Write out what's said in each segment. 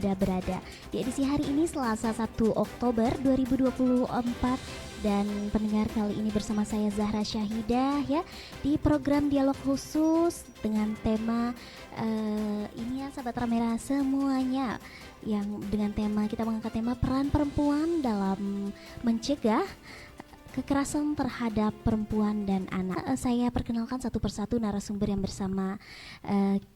Anda berada. Di edisi hari ini Selasa 1 Oktober 2024 dan pendengar kali ini bersama saya Zahra Syahidah ya di program dialog khusus dengan tema ini ya sahabat Ramera semuanya, yang dengan tema kita mengangkat tema peran perempuan dalam mencegah kekerasan terhadap perempuan dan anak. Saya perkenalkan satu persatu narasumber yang bersama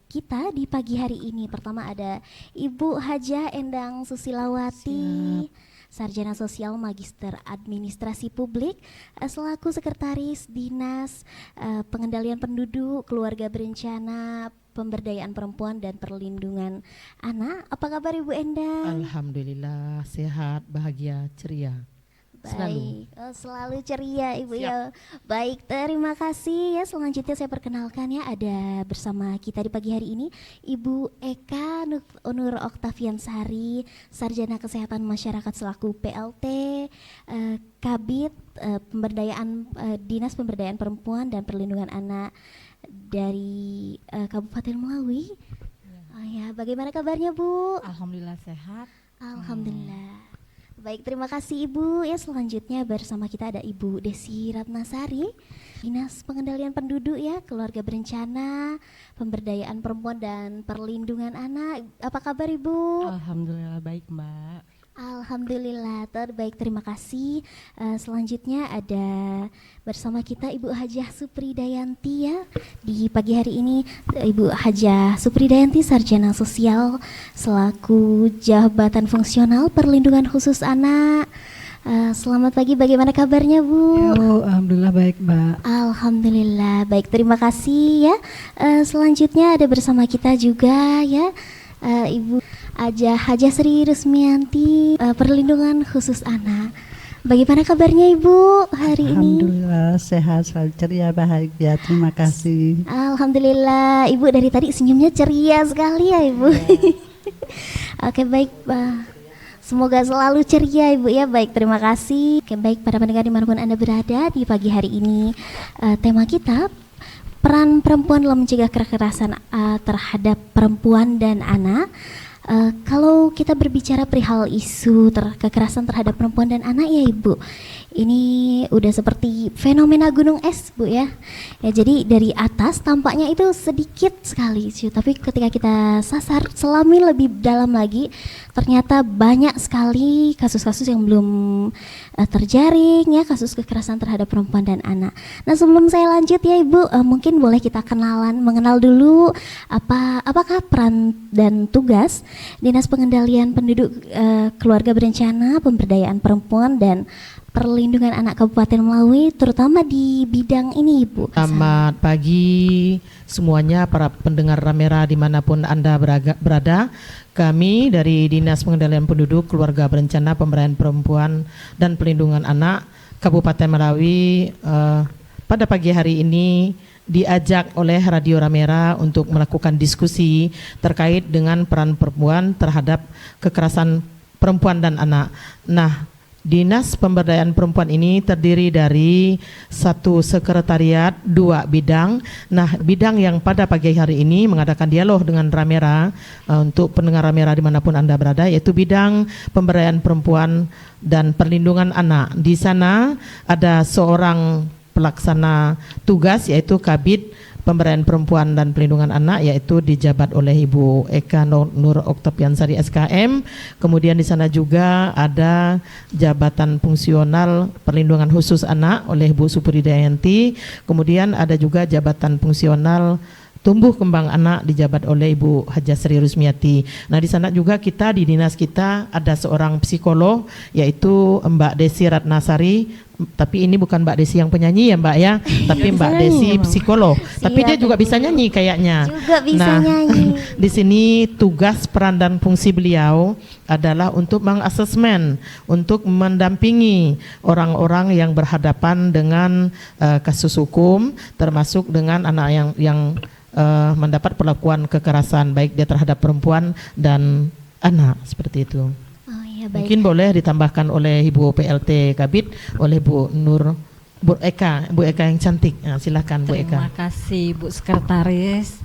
kita di pagi hari ini. Pertama ada Ibu Hajah Endang Susilawati, Sarjana Sosial Magister Administrasi Publik, selaku Sekretaris Dinas Pengendalian Penduduk, Keluarga Berencana, Pemberdayaan Perempuan dan Perlindungan Anak. Apa kabar Ibu Endang? Alhamdulillah sehat, bahagia, ceria. Baik, selalu ceria Ibu. Siap. Ya. Baik, terima kasih ya. Selanjutnya saya perkenalkan ya, ada bersama kita di pagi hari ini Ibu Eka Nur Oktaviansari, Sarjana Kesehatan Masyarakat selaku PLT Kabid Pemberdayaan Dinas Pemberdayaan Perempuan dan Perlindungan Anak dari Kabupaten Melawi. Ya, bagaimana kabarnya Bu? Alhamdulillah sehat. Alhamdulillah. Baik, terima kasih Ibu. Ya, selanjutnya bersama kita ada Ibu Desi Ratnasari, Dinas Pengendalian Penduduk ya, Keluarga Berencana, Pemberdayaan Perempuan dan Perlindungan Anak. Apa kabar Ibu? Alhamdulillah baik Mbak. Alhamdulillah terbaik, terima kasih. Selanjutnya ada bersama kita Ibu Hajah Supridayanti ya. Di pagi hari ini Ibu Hajah Supridayanti, Sarjana Sosial selaku Jabatan Fungsional Perlindungan Khusus Anak. Selamat pagi, bagaimana kabarnya Bu? Alhamdulillah baik Mbak. Alhamdulillah baik, terima kasih ya. Selanjutnya ada bersama kita juga ya Ibu Hajah Sri Rusmianti, Perlindungan Khusus Anak. Bagaimana kabarnya Ibu hari ini? Alhamdulillah sehat, selalu ceria, bahagia, terima kasih. Alhamdulillah, Ibu dari tadi senyumnya ceria sekali ya Ibu. Oke baik, semoga selalu ceria Ibu ya. Baik, terima kasih. Oke baik, para pendengar dimanapun Anda berada, di pagi hari ini tema kita peran perempuan dalam mencegah kekerasan terhadap perempuan dan anak. Kalau kita berbicara perihal isu kekerasan terhadap perempuan dan anak ya Ibu, ini udah seperti fenomena gunung es Bu ya. Ya jadi dari atas tampaknya itu sedikit sekali sih, tapi ketika kita sasar selami lebih dalam lagi, ternyata banyak sekali kasus-kasus yang belum terjaring ya, kasus kekerasan terhadap perempuan dan anak. Nah sebelum saya lanjut ya Ibu, mungkin boleh kita mengenal dulu apakah peran dan tugas Dinas Pengendalian Penduduk, Keluarga Berencana, Pemberdayaan Perempuan dan Perlindungan Anak Kabupaten Melawi, terutama di bidang ini Ibu. Selamat pagi semuanya para pendengar Ramera dimanapun Anda berada. Kami dari Dinas Pengendalian Penduduk, Keluarga Berencana, Pemberdayaan Perempuan dan Perlindungan Anak Kabupaten Melawi pada pagi hari ini diajak oleh Radio Ramera untuk melakukan diskusi terkait dengan peran perempuan terhadap kekerasan perempuan dan anak. Nah, Dinas Pemberdayaan Perempuan ini terdiri dari satu sekretariat, dua bidang. Nah, bidang yang pada pagi hari ini mengadakan dialog dengan Ramera untuk pendengar Ramera dimanapun Anda berada, yaitu bidang pemberdayaan perempuan dan perlindungan anak. Di sana ada seorang pelaksana tugas yaitu Kabid Pemberdayaan Perempuan dan Perlindungan Anak, yaitu dijabat oleh Ibu Eka Nur Oktaviansari SKM. Kemudian di sana juga ada Jabatan Fungsional Perlindungan Khusus Anak oleh Ibu Supridayanti. Kemudian ada juga Jabatan Fungsional Tumbuh Kembang Anak dijabat oleh Ibu Hajah Sri Rusmiati. Nah di sana juga kita di dinas kita ada seorang psikolog yaitu Mbak Desi Ratnasari. Tapi ini bukan Mbak Desi yang penyanyi ya Mbak ya, tapi Mbak Desi psikolog. Tapi dia juga bisa nyanyi kayaknya. Juga bisa nyanyi. Di sini tugas peran dan fungsi beliau adalah untuk mengasesmen, untuk mendampingi orang-orang yang berhadapan dengan kasus hukum, termasuk dengan anak yang mendapat perlakuan kekerasan baik dia terhadap perempuan dan anak, seperti itu. Baik. Mungkin boleh ditambahkan oleh Ibu PLT Kabid, oleh Bu Eka yang cantik. Nah, silakan Bu Eka. Terima kasih Bu Sekretaris.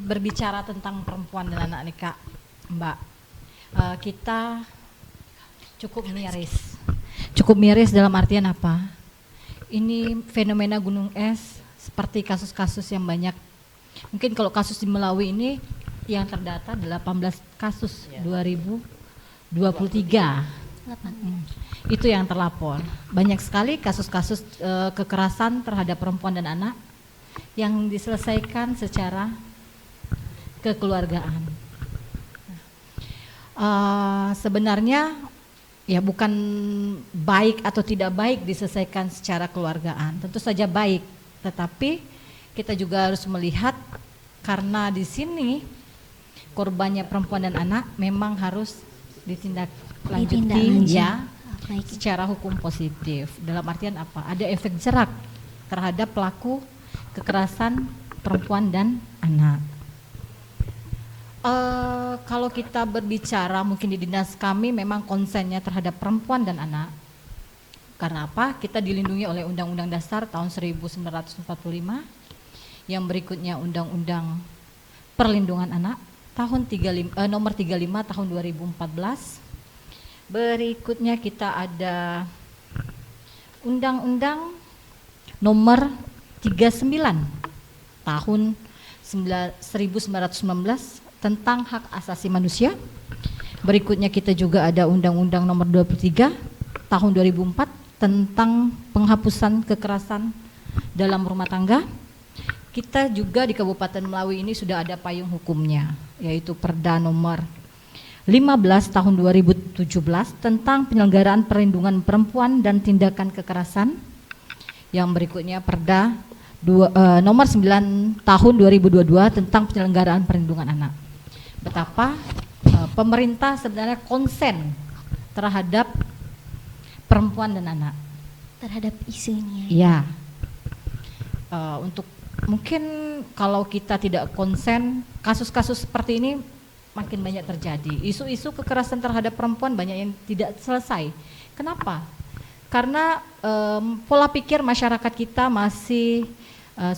Berbicara tentang perempuan dan anak nih Kak, Mbak. kita cukup miris. Cukup miris dalam artian apa? Ini fenomena gunung es seperti kasus-kasus yang banyak. Mungkin kalau kasus di Melawi ini yang terdata 18 kasus 2023. Itu yang terlapor. Banyak sekali kasus-kasus kekerasan terhadap perempuan dan anak yang diselesaikan secara kekeluargaan. Sebenarnya ya bukan baik atau tidak baik diselesaikan secara keluargaan, tentu saja baik, tetapi kita juga harus melihat karena di sini korbannya perempuan dan anak memang harus ditindaklanjuti ya secara hukum positif. Dalam artian apa? Ada efek jerak terhadap pelaku kekerasan perempuan dan anak. Kalau kita berbicara mungkin di dinas kami memang konsennya terhadap perempuan dan anak. Karena apa? Kita dilindungi oleh Undang-Undang Dasar tahun 1945, yang berikutnya Undang-Undang Perlindungan Anak tahun nomor 35 tahun 2014. Berikutnya kita ada Undang-Undang nomor 39 tahun 1919 tentang hak asasi manusia. Berikutnya kita juga ada Undang-Undang nomor 23 tahun 2004 tentang penghapusan kekerasan dalam rumah tangga. Kita juga di Kabupaten Melawi ini sudah ada payung hukumnya, yaitu Perda nomor 15 tahun 2017 tentang penyelenggaraan perlindungan perempuan dan tindakan kekerasan. Yang berikutnya Perda nomor 9 tahun 2022 tentang penyelenggaraan perlindungan anak. Betapa pemerintah sebenarnya konsen terhadap perempuan dan anak, terhadap isunya. Ya, untuk mungkin kalau kita tidak konsen, kasus-kasus seperti ini makin banyak terjadi. Isu-isu kekerasan terhadap perempuan banyak yang tidak selesai. Kenapa? Karena pola pikir masyarakat kita masih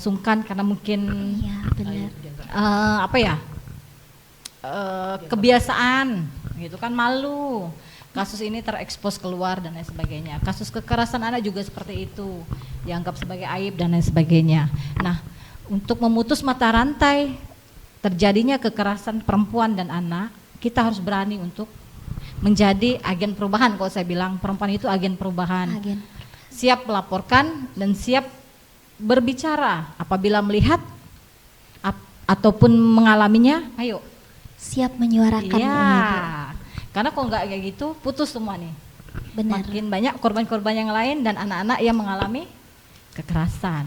sungkan karena mungkin kebiasaan gitu kan, malu kasus ini terekspos keluar dan lain sebagainya. Kasus kekerasan anak juga seperti itu, dianggap sebagai aib dan lain sebagainya. Nah, untuk memutus mata rantai terjadinya kekerasan perempuan dan anak, kita harus berani untuk menjadi agen perubahan. Kalau saya bilang perempuan itu agen perubahan, siap melaporkan dan siap berbicara apabila melihat ataupun mengalaminya. Ayo siap menyuarakan. Iya, karena kalau nggak kayak gitu putus semua nih. Benar. Makin banyak korban-korban yang lain dan anak-anak yang mengalami kekerasan.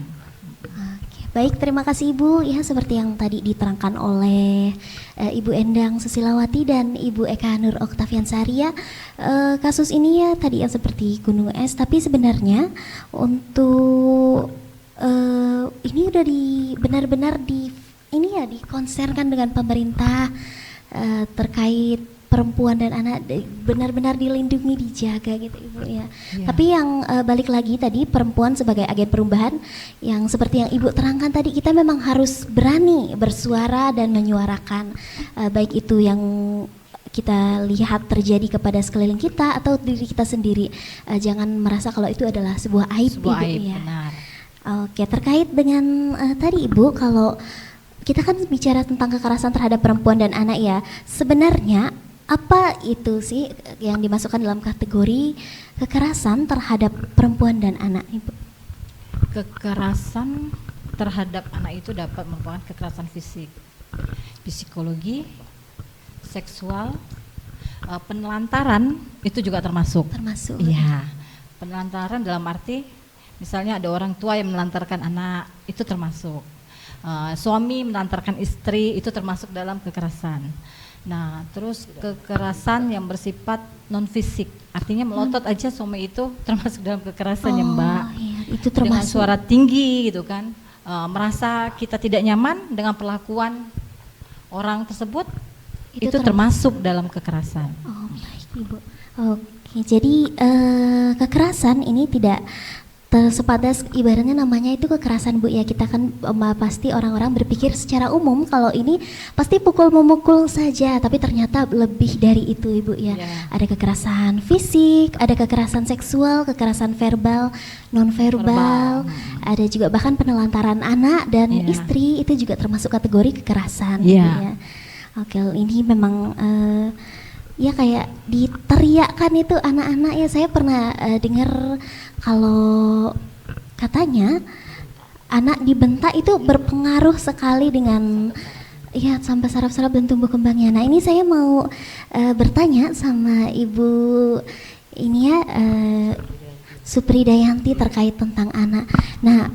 Oke, baik, terima kasih Ibu. Ya, seperti yang tadi diterangkan oleh Ibu Endang Susilawati dan Ibu Eka Nur Oktavian Saria, kasus ini ya tadi yang seperti gunung es, tapi sebenarnya untuk ini udah benar-benar dikonserkan dengan pemerintah terkait perempuan dan anak, benar-benar dilindungi, dijaga gitu Ibu ya. Tapi yang balik lagi tadi, perempuan sebagai agen perubahan yang seperti yang Ibu terangkan tadi, kita memang harus berani bersuara dan menyuarakan, baik itu yang kita lihat terjadi kepada sekeliling kita atau diri kita sendiri. Jangan merasa kalau itu adalah sebuah aib, Ibu, ya. Benar. Oke, terkait dengan tadi Ibu, kalau kita kan bicara tentang kekerasan terhadap perempuan dan anak ya, sebenarnya apa itu sih yang dimasukkan dalam kategori kekerasan terhadap perempuan dan anak, Ibu? Kekerasan terhadap anak itu dapat merupakan kekerasan fisik, psikologi, seksual, penelantaran itu juga termasuk. Termasuk. Iya, penelantaran dalam arti misalnya ada orang tua yang menelantarkan anak, itu termasuk. Suami menelantarkan istri, itu termasuk dalam kekerasan. Nah, terus kekerasan yang bersifat non fisik, artinya melotot aja suami, itu termasuk dalam kekerasan ya Mbak. Iya, itu termasuk. Dengan suara tinggi gitu kan, merasa kita tidak nyaman dengan perlakuan orang tersebut, itu termasuk dalam kekerasan. Oh baik Ibu. Oke, jadi kekerasan ini tidak tersepadas ibaratnya namanya itu kekerasan Bu ya. Kita kan pasti orang-orang berpikir secara umum kalau ini pasti pukul memukul saja, tapi ternyata lebih dari itu Ibu ya. Ada kekerasan fisik, ada kekerasan seksual, kekerasan verbal, non verbal, ada juga bahkan penelantaran anak dan istri, itu juga termasuk kategori kekerasan Bu ya. Oke, ini memang ya kayak diteriakkan itu anak-anak ya. Saya pernah dengar kalau katanya anak dibentak itu berpengaruh sekali dengan ya sampai saraf-saraf dan tumbuh kembangnya. Nah ini saya mau bertanya sama Ibu ini ya, Supri Dayanti terkait tentang anak. Nah,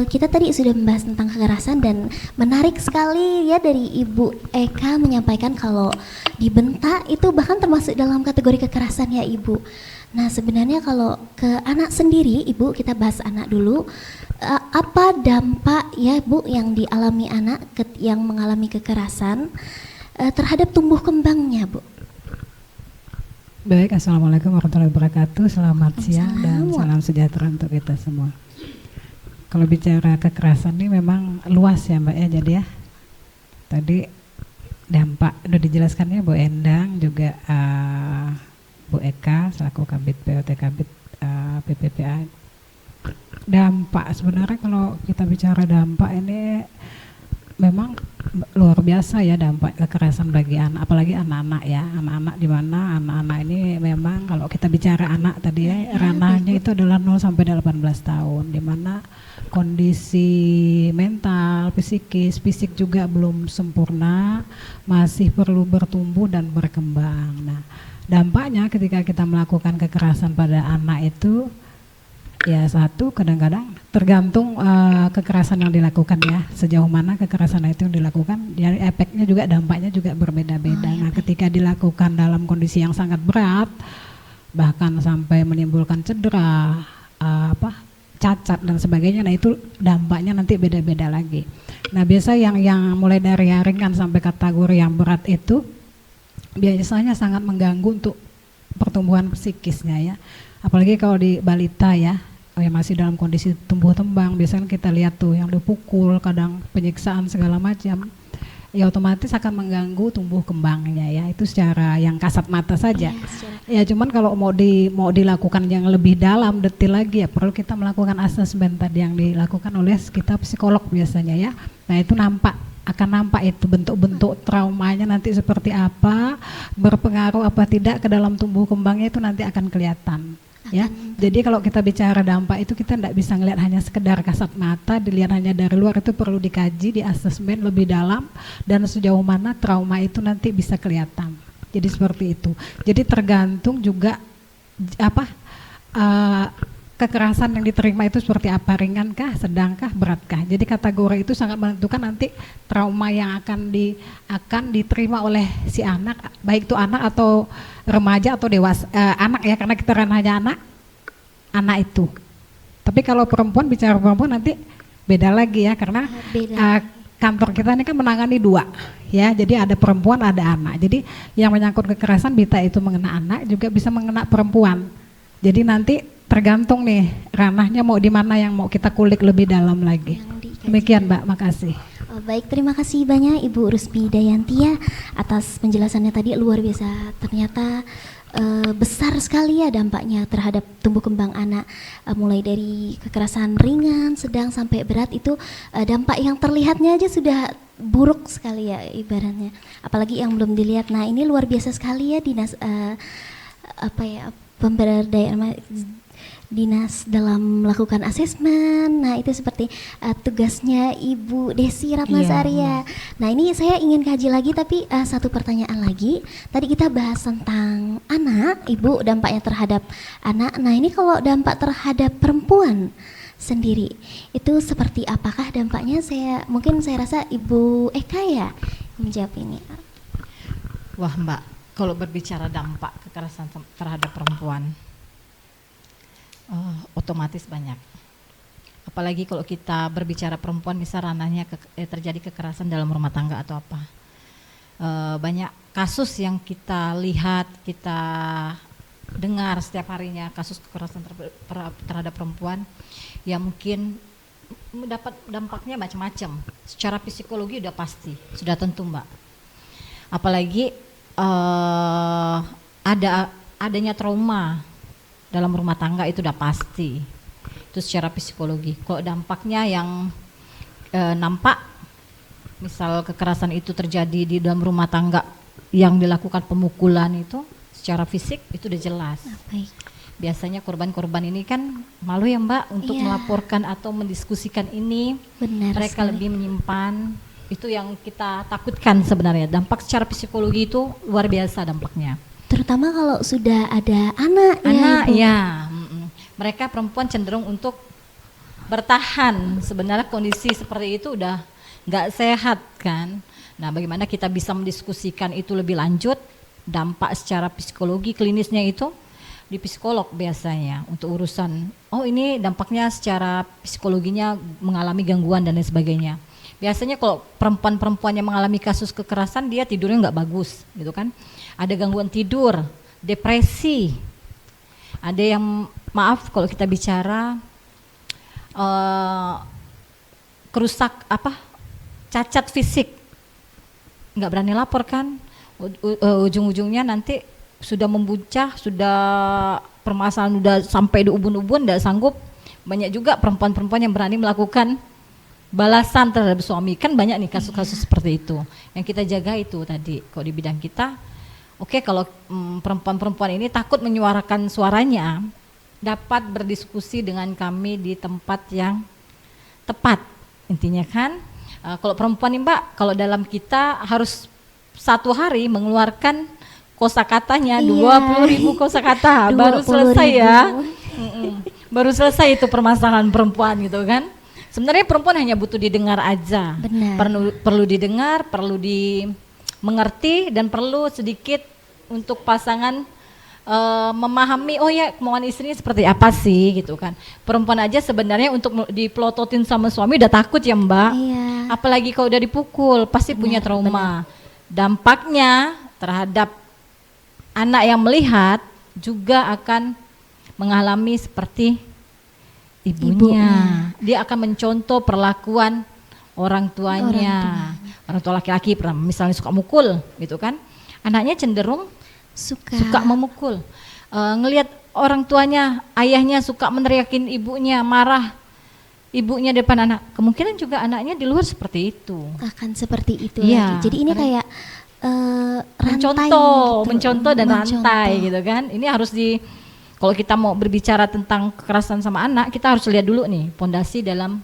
kita tadi sudah membahas tentang kekerasan dan menarik sekali ya dari Ibu Eka menyampaikan kalau dibentak itu bahkan termasuk dalam kategori kekerasan ya Ibu. Nah, sebenarnya kalau ke anak sendiri, Ibu, kita bahas anak dulu. Apa dampak ya Bu yang dialami anak yang mengalami kekerasan terhadap tumbuh kembangnya Bu? Baik, Assalamualaikum warahmatullahi wabarakatuh. Selamat siang dan salam sejahtera untuk kita semua. Kalau bicara kekerasan ini memang luas ya Mbak ya, jadi ya tadi dampak udah dijelaskannya Bu Endang juga Bu Eka selaku Kabid POT Kabid PPPA. Dampak sebenarnya kalau kita bicara dampak ini memang luar biasa ya dampak kekerasan bagi anak, apalagi anak-anak ya, anak-anak di mana anak-anak ini memang kalau kita bicara anak tadi ya ranahnya itu adalah 0 sampai 18 tahun, di mana kondisi mental, psikis, fisik juga belum sempurna, masih perlu bertumbuh dan berkembang. Nah, dampaknya ketika kita melakukan kekerasan pada anak itu ya satu kadang-kadang tergantung kekerasan yang dilakukan ya, sejauh mana kekerasan itu yang dilakukan, jadi efeknya juga dampaknya juga berbeda-beda. Nah, ketika dilakukan dalam kondisi yang sangat berat, bahkan sampai menimbulkan cedera, cacat dan sebagainya, nah itu dampaknya nanti beda-beda lagi. Nah, biasa yang mulai dari yang ringan sampai kategori yang berat itu biasanya sangat mengganggu untuk pertumbuhan psikisnya ya. Apalagi kalau di balita ya, yang masih dalam kondisi tumbuh kembang, biasanya kita lihat tuh yang dipukul, kadang penyiksaan segala macam, ya otomatis akan mengganggu tumbuh kembangnya ya, itu secara yang kasat mata saja. Ya cuman kalau mau dilakukan yang lebih dalam, detail lagi ya perlu kita melakukan asesmen tadi yang dilakukan oleh kita psikolog biasanya ya. Nah itu akan nampak itu bentuk-bentuk traumanya nanti seperti apa, berpengaruh apa tidak ke dalam tumbuh kembangnya, itu nanti akan kelihatan. Ya, jadi kalau kita bicara dampak itu kita tidak bisa ngelihat hanya sekedar kasat mata, dilihat hanya dari luar, itu perlu dikaji, di asesmen lebih dalam dan sejauh mana trauma itu nanti bisa kelihatan. Jadi seperti itu. Jadi tergantung juga kekerasan yang diterima itu seperti apa, ringankah, sedangkah, beratkah. Jadi kategori itu sangat menentukan nanti trauma yang akan diterima oleh si anak, baik itu anak atau remaja atau dewasa, anak ya, karena kita ranahnya anak itu. Tapi kalau perempuan, bicara perempuan nanti beda lagi ya, karena kantor kita ini kan menangani dua ya, jadi ada perempuan ada anak. Jadi yang menyangkut kekerasan bisa itu mengena anak, juga bisa mengena perempuan. Jadi nanti tergantung nih ranahnya mau di mana yang mau kita kulik lebih dalam lagi. Demikian Mbak, makasih. Baik, terima kasih banyak Ibu Rusmi Dayanti ya atas penjelasannya tadi, luar biasa. Ternyata besar sekali ya dampaknya terhadap tumbuh kembang anak, mulai dari kekerasan ringan, sedang sampai berat, itu dampak yang terlihatnya aja sudah buruk sekali ya ibaratnya. Apalagi yang belum dilihat. Nah, ini luar biasa sekali ya dinas pemberdayaan dinas dalam melakukan asesmen. Nah itu seperti tugasnya Ibu Desi Ratnasari ya. Nah ini saya ingin kaji lagi, tapi satu pertanyaan lagi. Tadi kita bahas tentang anak, Ibu, dampaknya terhadap anak. Nah ini kalau dampak terhadap perempuan sendiri, itu seperti apakah dampaknya? Mungkin saya rasa Ibu Eka ya menjawab ini. Wah Mbak, kalau berbicara dampak kekerasan terhadap perempuan, otomatis banyak. Apalagi kalau kita berbicara perempuan, misal ranahnya terjadi kekerasan dalam rumah tangga atau apa. Banyak kasus yang kita lihat, kita dengar setiap harinya kasus kekerasan terhadap perempuan, ya mungkin mendapat dampaknya macam-macam. Secara psikologi udah pasti, sudah tentu Mbak. Apalagi adanya trauma dalam rumah tangga itu udah pasti. Itu secara psikologi. Kalau dampaknya yang nampak, misal kekerasan itu terjadi di dalam rumah tangga yang dilakukan pemukulan itu secara fisik itu udah jelas. Baik. Biasanya korban-korban ini kan malu ya Mbak untuk melaporkan atau mendiskusikan ini. Benar Mereka sekali. lebih menyimpan. Itu yang kita takutkan sebenarnya. Dampak secara psikologi itu luar biasa dampaknya. Terutama kalau sudah ada anak, Anak Ibu. ya, mereka perempuan cenderung untuk bertahan. Sebenarnya kondisi seperti itu udah nggak sehat kan. Nah, bagaimana kita bisa mendiskusikan itu lebih lanjut, dampak secara psikologi klinisnya itu di psikolog biasanya untuk urusan, oh ini dampaknya secara psikologinya mengalami gangguan dan lain sebagainya. Biasanya kalau perempuan-perempuan yang mengalami kasus kekerasan dia tidurnya nggak bagus gitu kan, ada gangguan tidur, depresi, ada yang maaf kalau kita bicara kerusak cacat fisik, nggak berani lapor kan, ujung-ujungnya nanti sudah membuncah, sudah permasalahan udah sampai di ubun-ubun, nggak sanggup. Banyak juga perempuan-perempuan yang berani melakukan balasan terhadap suami, kan banyak nih kasus-kasus seperti itu. Yang kita jaga itu tadi, kalau di bidang kita, oke, kalau perempuan-perempuan ini takut menyuarakan suaranya, dapat berdiskusi dengan kami di tempat yang tepat, intinya kan. Kalau perempuan nih Mbak, kalau dalam kita harus satu hari mengeluarkan kosakatanya 20.000 kosakata baru selesai ya. Baru selesai itu permasalahan perempuan gitu kan. Sebenarnya perempuan hanya butuh didengar aja. Benar. Perlu didengar, perlu dimengerti, dan perlu sedikit untuk pasangan memahami, oh ya kemauan istrinya seperti apa sih gitu kan. Perempuan aja sebenarnya untuk dipelototin sama suami udah takut ya Mbak. Iya. Apalagi kalau udah dipukul pasti punya trauma. Dampaknya terhadap anak yang melihat juga akan mengalami seperti ibunya. Dia akan mencontoh perlakuan orang tuanya. Orang tua laki-laki misalnya suka mukul gitu kan. Anaknya cenderung suka memukul. Ngelihat orang tuanya, ayahnya suka meneriakin ibunya, marah ibunya depan anak. Kemungkinan juga anaknya di luar seperti itu. Akan seperti itu Iya, lagi. Jadi ini kayak rantai mencontoh dan rantai gitu kan. Ini harus kalau kita mau berbicara tentang kekerasan sama anak, kita harus lihat dulu nih pondasi dalam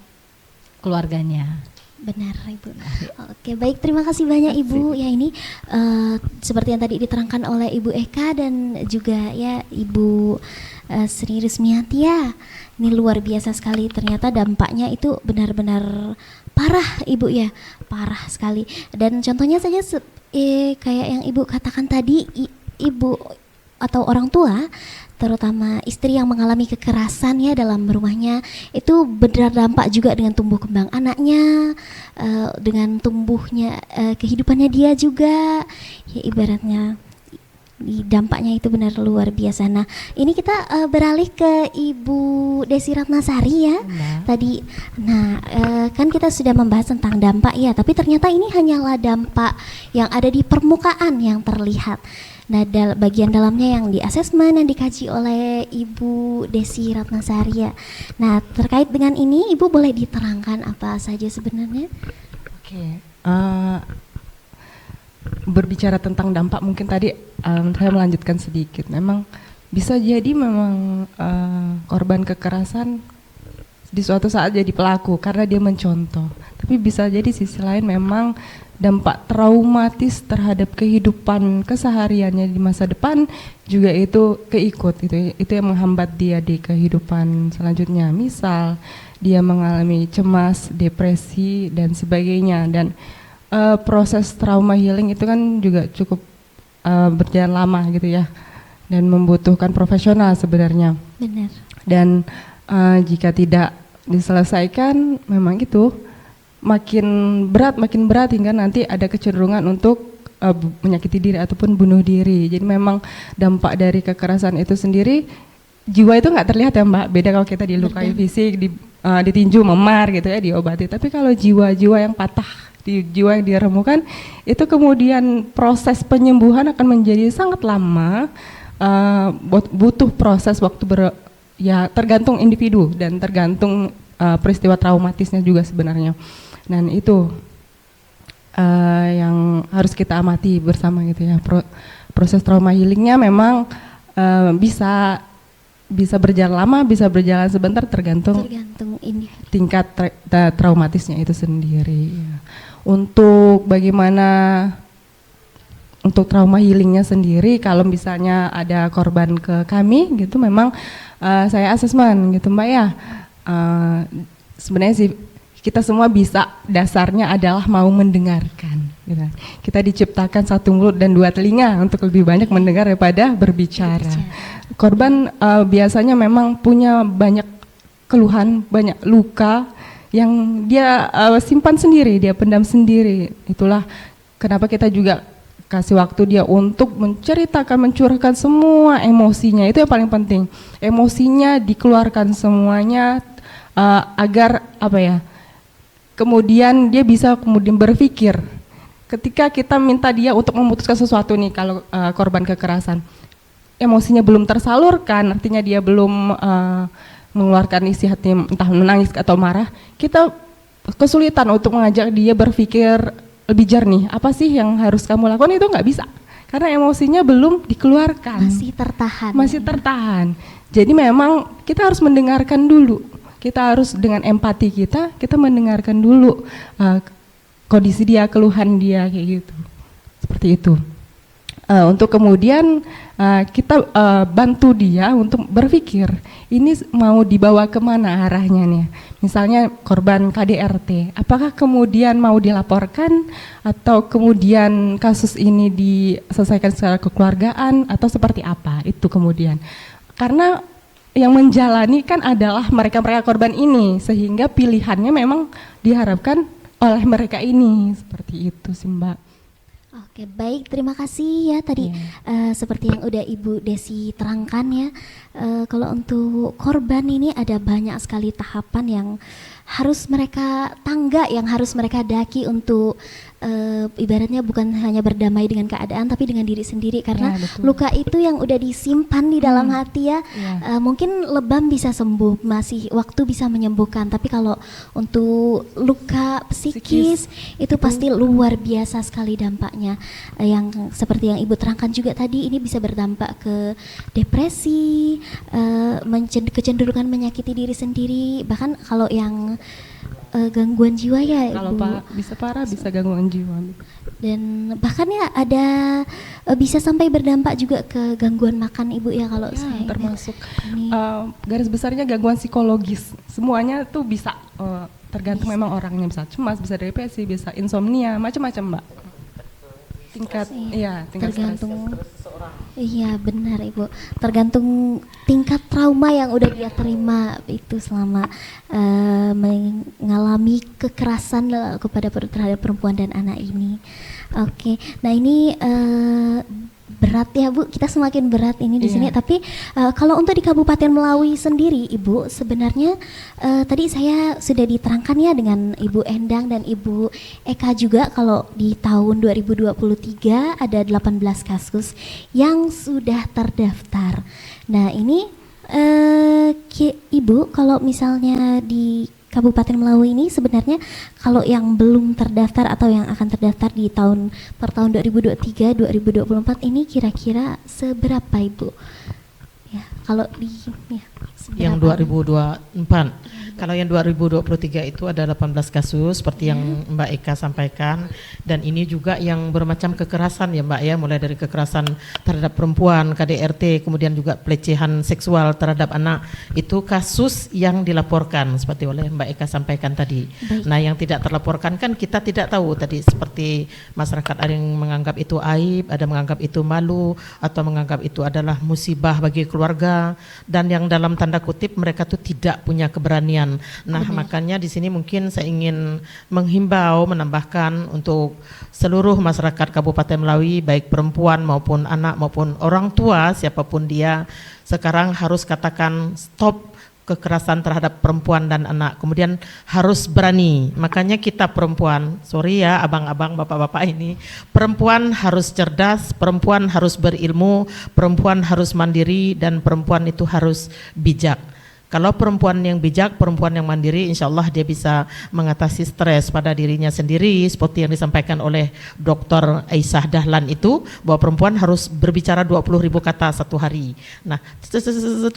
keluarganya. Benar Ibu. Oke, baik, terima kasih banyak Ibu. Ya ini seperti yang tadi diterangkan oleh Ibu Eka dan juga ya Ibu Sri Rismiati ya. Ini luar biasa sekali, ternyata dampaknya itu benar-benar parah Ibu ya, parah sekali. Dan contohnya saja kayak yang Ibu katakan tadi, ibu atau orang tua, terutama istri yang mengalami kekerasan ya dalam rumahnya, itu benar dampak juga dengan tumbuh kembang anaknya, dengan tumbuhnya kehidupannya dia juga, ya ibaratnya dampaknya itu benar luar biasa. Nah, ini kita beralih ke Ibu Desi Ratnasari ya. Tadi, nah kan kita sudah membahas tentang dampak ya, tapi ternyata ini hanyalah dampak yang ada di permukaan yang terlihat. Nah, bagian dalamnya yang di asesmen yang dikaji oleh Ibu Desi Ratnasari ya. Nah, terkait dengan ini Ibu boleh diterangkan apa saja sebenarnya? Oke. Berbicara tentang dampak mungkin tadi saya melanjutkan sedikit. Memang bisa jadi memang korban kekerasan di suatu saat jadi pelaku karena dia mencontoh. Tapi bisa jadi sisi lain memang dampak traumatis terhadap kehidupan kesehariannya di masa depan juga itu keikut, itu yang menghambat dia di kehidupan selanjutnya. Misal dia mengalami cemas, depresi dan sebagainya, dan proses trauma healing itu kan juga cukup berjalan lama gitu ya, dan membutuhkan profesional sebenarnya. Benar. Dan jika tidak diselesaikan memang itu makin berat hingga nanti ada kecenderungan untuk menyakiti diri ataupun bunuh diri. Jadi memang dampak dari kekerasan itu sendiri, jiwa itu nggak terlihat ya Mbak. Beda kalau kita dilukai fisik, ditinju, memar gitu ya, diobati. Tapi kalau jiwa-jiwa yang patah, jiwa yang diremukan, itu kemudian proses penyembuhan akan menjadi sangat lama, butuh proses waktu ya tergantung individu dan tergantung peristiwa traumatisnya juga sebenarnya. Dan itu yang harus kita amati bersama gitu ya. Proses trauma healingnya memang bisa berjalan lama, bisa berjalan sebentar, tergantung tingkat traumatisnya itu sendiri. Untuk bagaimana untuk trauma healingnya sendiri, kalau misalnya ada korban ke kami gitu, memang saya asesmen gitu Mbak ya. Sebenarnya sih kita semua bisa, dasarnya adalah mau mendengarkan. Gitu. Kita diciptakan satu mulut dan dua telinga untuk lebih banyak mendengar daripada berbicara. Korban biasanya memang punya banyak keluhan, banyak luka yang dia simpan sendiri, dia pendam sendiri. Itulah kenapa kita juga kasih waktu dia untuk menceritakan, mencurahkan semua emosinya. Itu yang paling penting. Emosinya dikeluarkan semuanya agar apa ya? Kemudian dia bisa kemudian berpikir. Ketika kita minta dia untuk memutuskan sesuatu nih, kalau korban kekerasan, emosinya belum tersalurkan, artinya dia belum mengeluarkan isi hatinya, entah menangis atau marah, kita kesulitan untuk mengajak dia berpikir lebih jernih. Apa sih yang harus kamu lakukan? Itu nggak bisa, karena emosinya belum dikeluarkan. Masih tertahan. Jadi memang kita harus mendengarkan dulu. Kita harus dengan empati kita mendengarkan dulu kondisi dia, keluhan dia kayak gitu. Seperti itu. Untuk kemudian kita bantu dia untuk berpikir ini mau dibawa kemana arahnya nih. Misalnya korban KDRT, apakah kemudian mau dilaporkan atau kemudian kasus ini diselesaikan secara kekeluargaan atau seperti apa, itu kemudian. Karena yang menjalani kan adalah mereka-mereka korban ini, sehingga pilihannya memang diharapkan oleh mereka ini, seperti itu sih Mbak. Oke, baik, terima kasih ya tadi seperti yang udah Ibu Desi terangkan ya. Kalau untuk korban ini ada banyak sekali tahapan yang harus mereka yang harus mereka daki untuk ibaratnya bukan hanya berdamai dengan keadaan tapi dengan diri sendiri, karena luka itu yang udah disimpan di dalam hati ya. Mungkin lebam bisa sembuh, masih waktu bisa menyembuhkan, tapi kalau untuk luka psikis itu pasti luar biasa sekali dampaknya. Yang seperti yang Ibu terangkan juga tadi, ini bisa berdampak ke depresi, kecenderungan menyakiti diri sendiri, bahkan kalau yang gangguan jiwa ya kalau bisa parah, bisa gangguan jiwa, dan bahkan ya ada bisa sampai berdampak juga ke gangguan makan Ibu ya, kalau saya termasuk garis besarnya gangguan psikologis, semuanya tuh bisa tergantung memang orangnya, bisa cemas, bisa depresi, bisa insomnia, macam-macam Mbak. Tingkat tergantung iya benar Ibu, tergantung tingkat trauma yang udah dia terima itu selama mengalami kekerasan terhadap perempuan dan anak ini. Oke, nah ini berat ya Bu, kita semakin berat ini di sini. Tapi kalau untuk di Kabupaten Melawi sendiri Ibu, sebenarnya tadi saya sudah diterangkan ya dengan Ibu Endang dan Ibu Eka juga, kalau di tahun 2023 ada 18 kasus yang sudah terdaftar. Nah ini Ibu, kalau misalnya di Kabupaten Melawi ini sebenarnya kalau yang belum terdaftar atau yang akan terdaftar di tahun 2023 2024 ini kira-kira seberapa Ibu? Ya, kalau di yang 2024. Kalau yang 2023 itu ada 18 kasus seperti yang Mbak Eka sampaikan, dan ini juga yang bermacam kekerasan ya Mbak ya, mulai dari kekerasan terhadap perempuan, KDRT, kemudian juga pelecehan seksual terhadap anak. Itu kasus yang dilaporkan seperti oleh Mbak Eka sampaikan tadi. Nah, yang tidak terlaporkan kan kita tidak tahu tadi, seperti masyarakat ada yang menganggap itu aib, ada menganggap itu malu, atau menganggap itu adalah musibah bagi keluarga keluarga, dan yang dalam tanda kutip mereka tuh tidak punya keberanian. Nah, makanya di sini mungkin saya ingin menghimbau, menambahkan untuk seluruh masyarakat Kabupaten Melawi, baik perempuan maupun anak maupun orang tua, siapapun dia, sekarang harus katakan stop kekerasan terhadap perempuan dan anak, kemudian harus berani. Makanya kita perempuan, sorry ya abang-abang, bapak-bapak ini, perempuan harus cerdas, perempuan harus berilmu, perempuan harus mandiri, dan perempuan itu harus bijak. Kalau perempuan yang bijak, perempuan yang mandiri, insya Allah dia bisa mengatasi stres pada dirinya sendiri, seperti yang disampaikan oleh Dr. Aisyah Dahlan itu, bahwa perempuan harus berbicara 20.000 kata satu hari. Nah,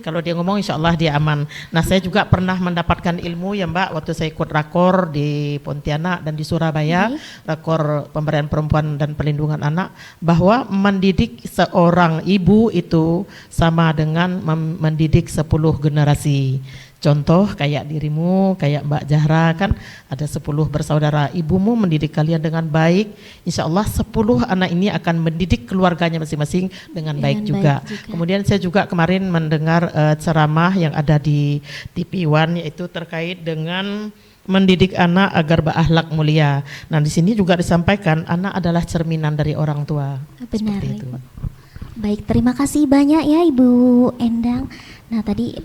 kalau dia ngomong insya Allah dia aman. Nah, saya juga pernah mendapatkan ilmu ya Mbak, waktu saya ikut rakor di Pontianak dan di Surabaya, rakor pemberdayaan perempuan dan perlindungan anak, bahwa mendidik seorang ibu itu sama dengan mendidik 10 generasi. Contoh kayak dirimu, kayak Mbak Zahra kan ada 10 bersaudara, ibumu mendidik kalian dengan baik, insya Allah 10 anak ini akan mendidik keluarganya masing-masing dengan baik juga. Kemudian saya juga kemarin mendengar ceramah yang ada di TV One, yaitu terkait dengan mendidik anak agar berakhlak mulia. Nah, di sini juga disampaikan anak adalah cerminan dari orang tua. Benar, seperti itu. Ibu. Baik, terima kasih banyak ya Ibu Endang. Nah tadi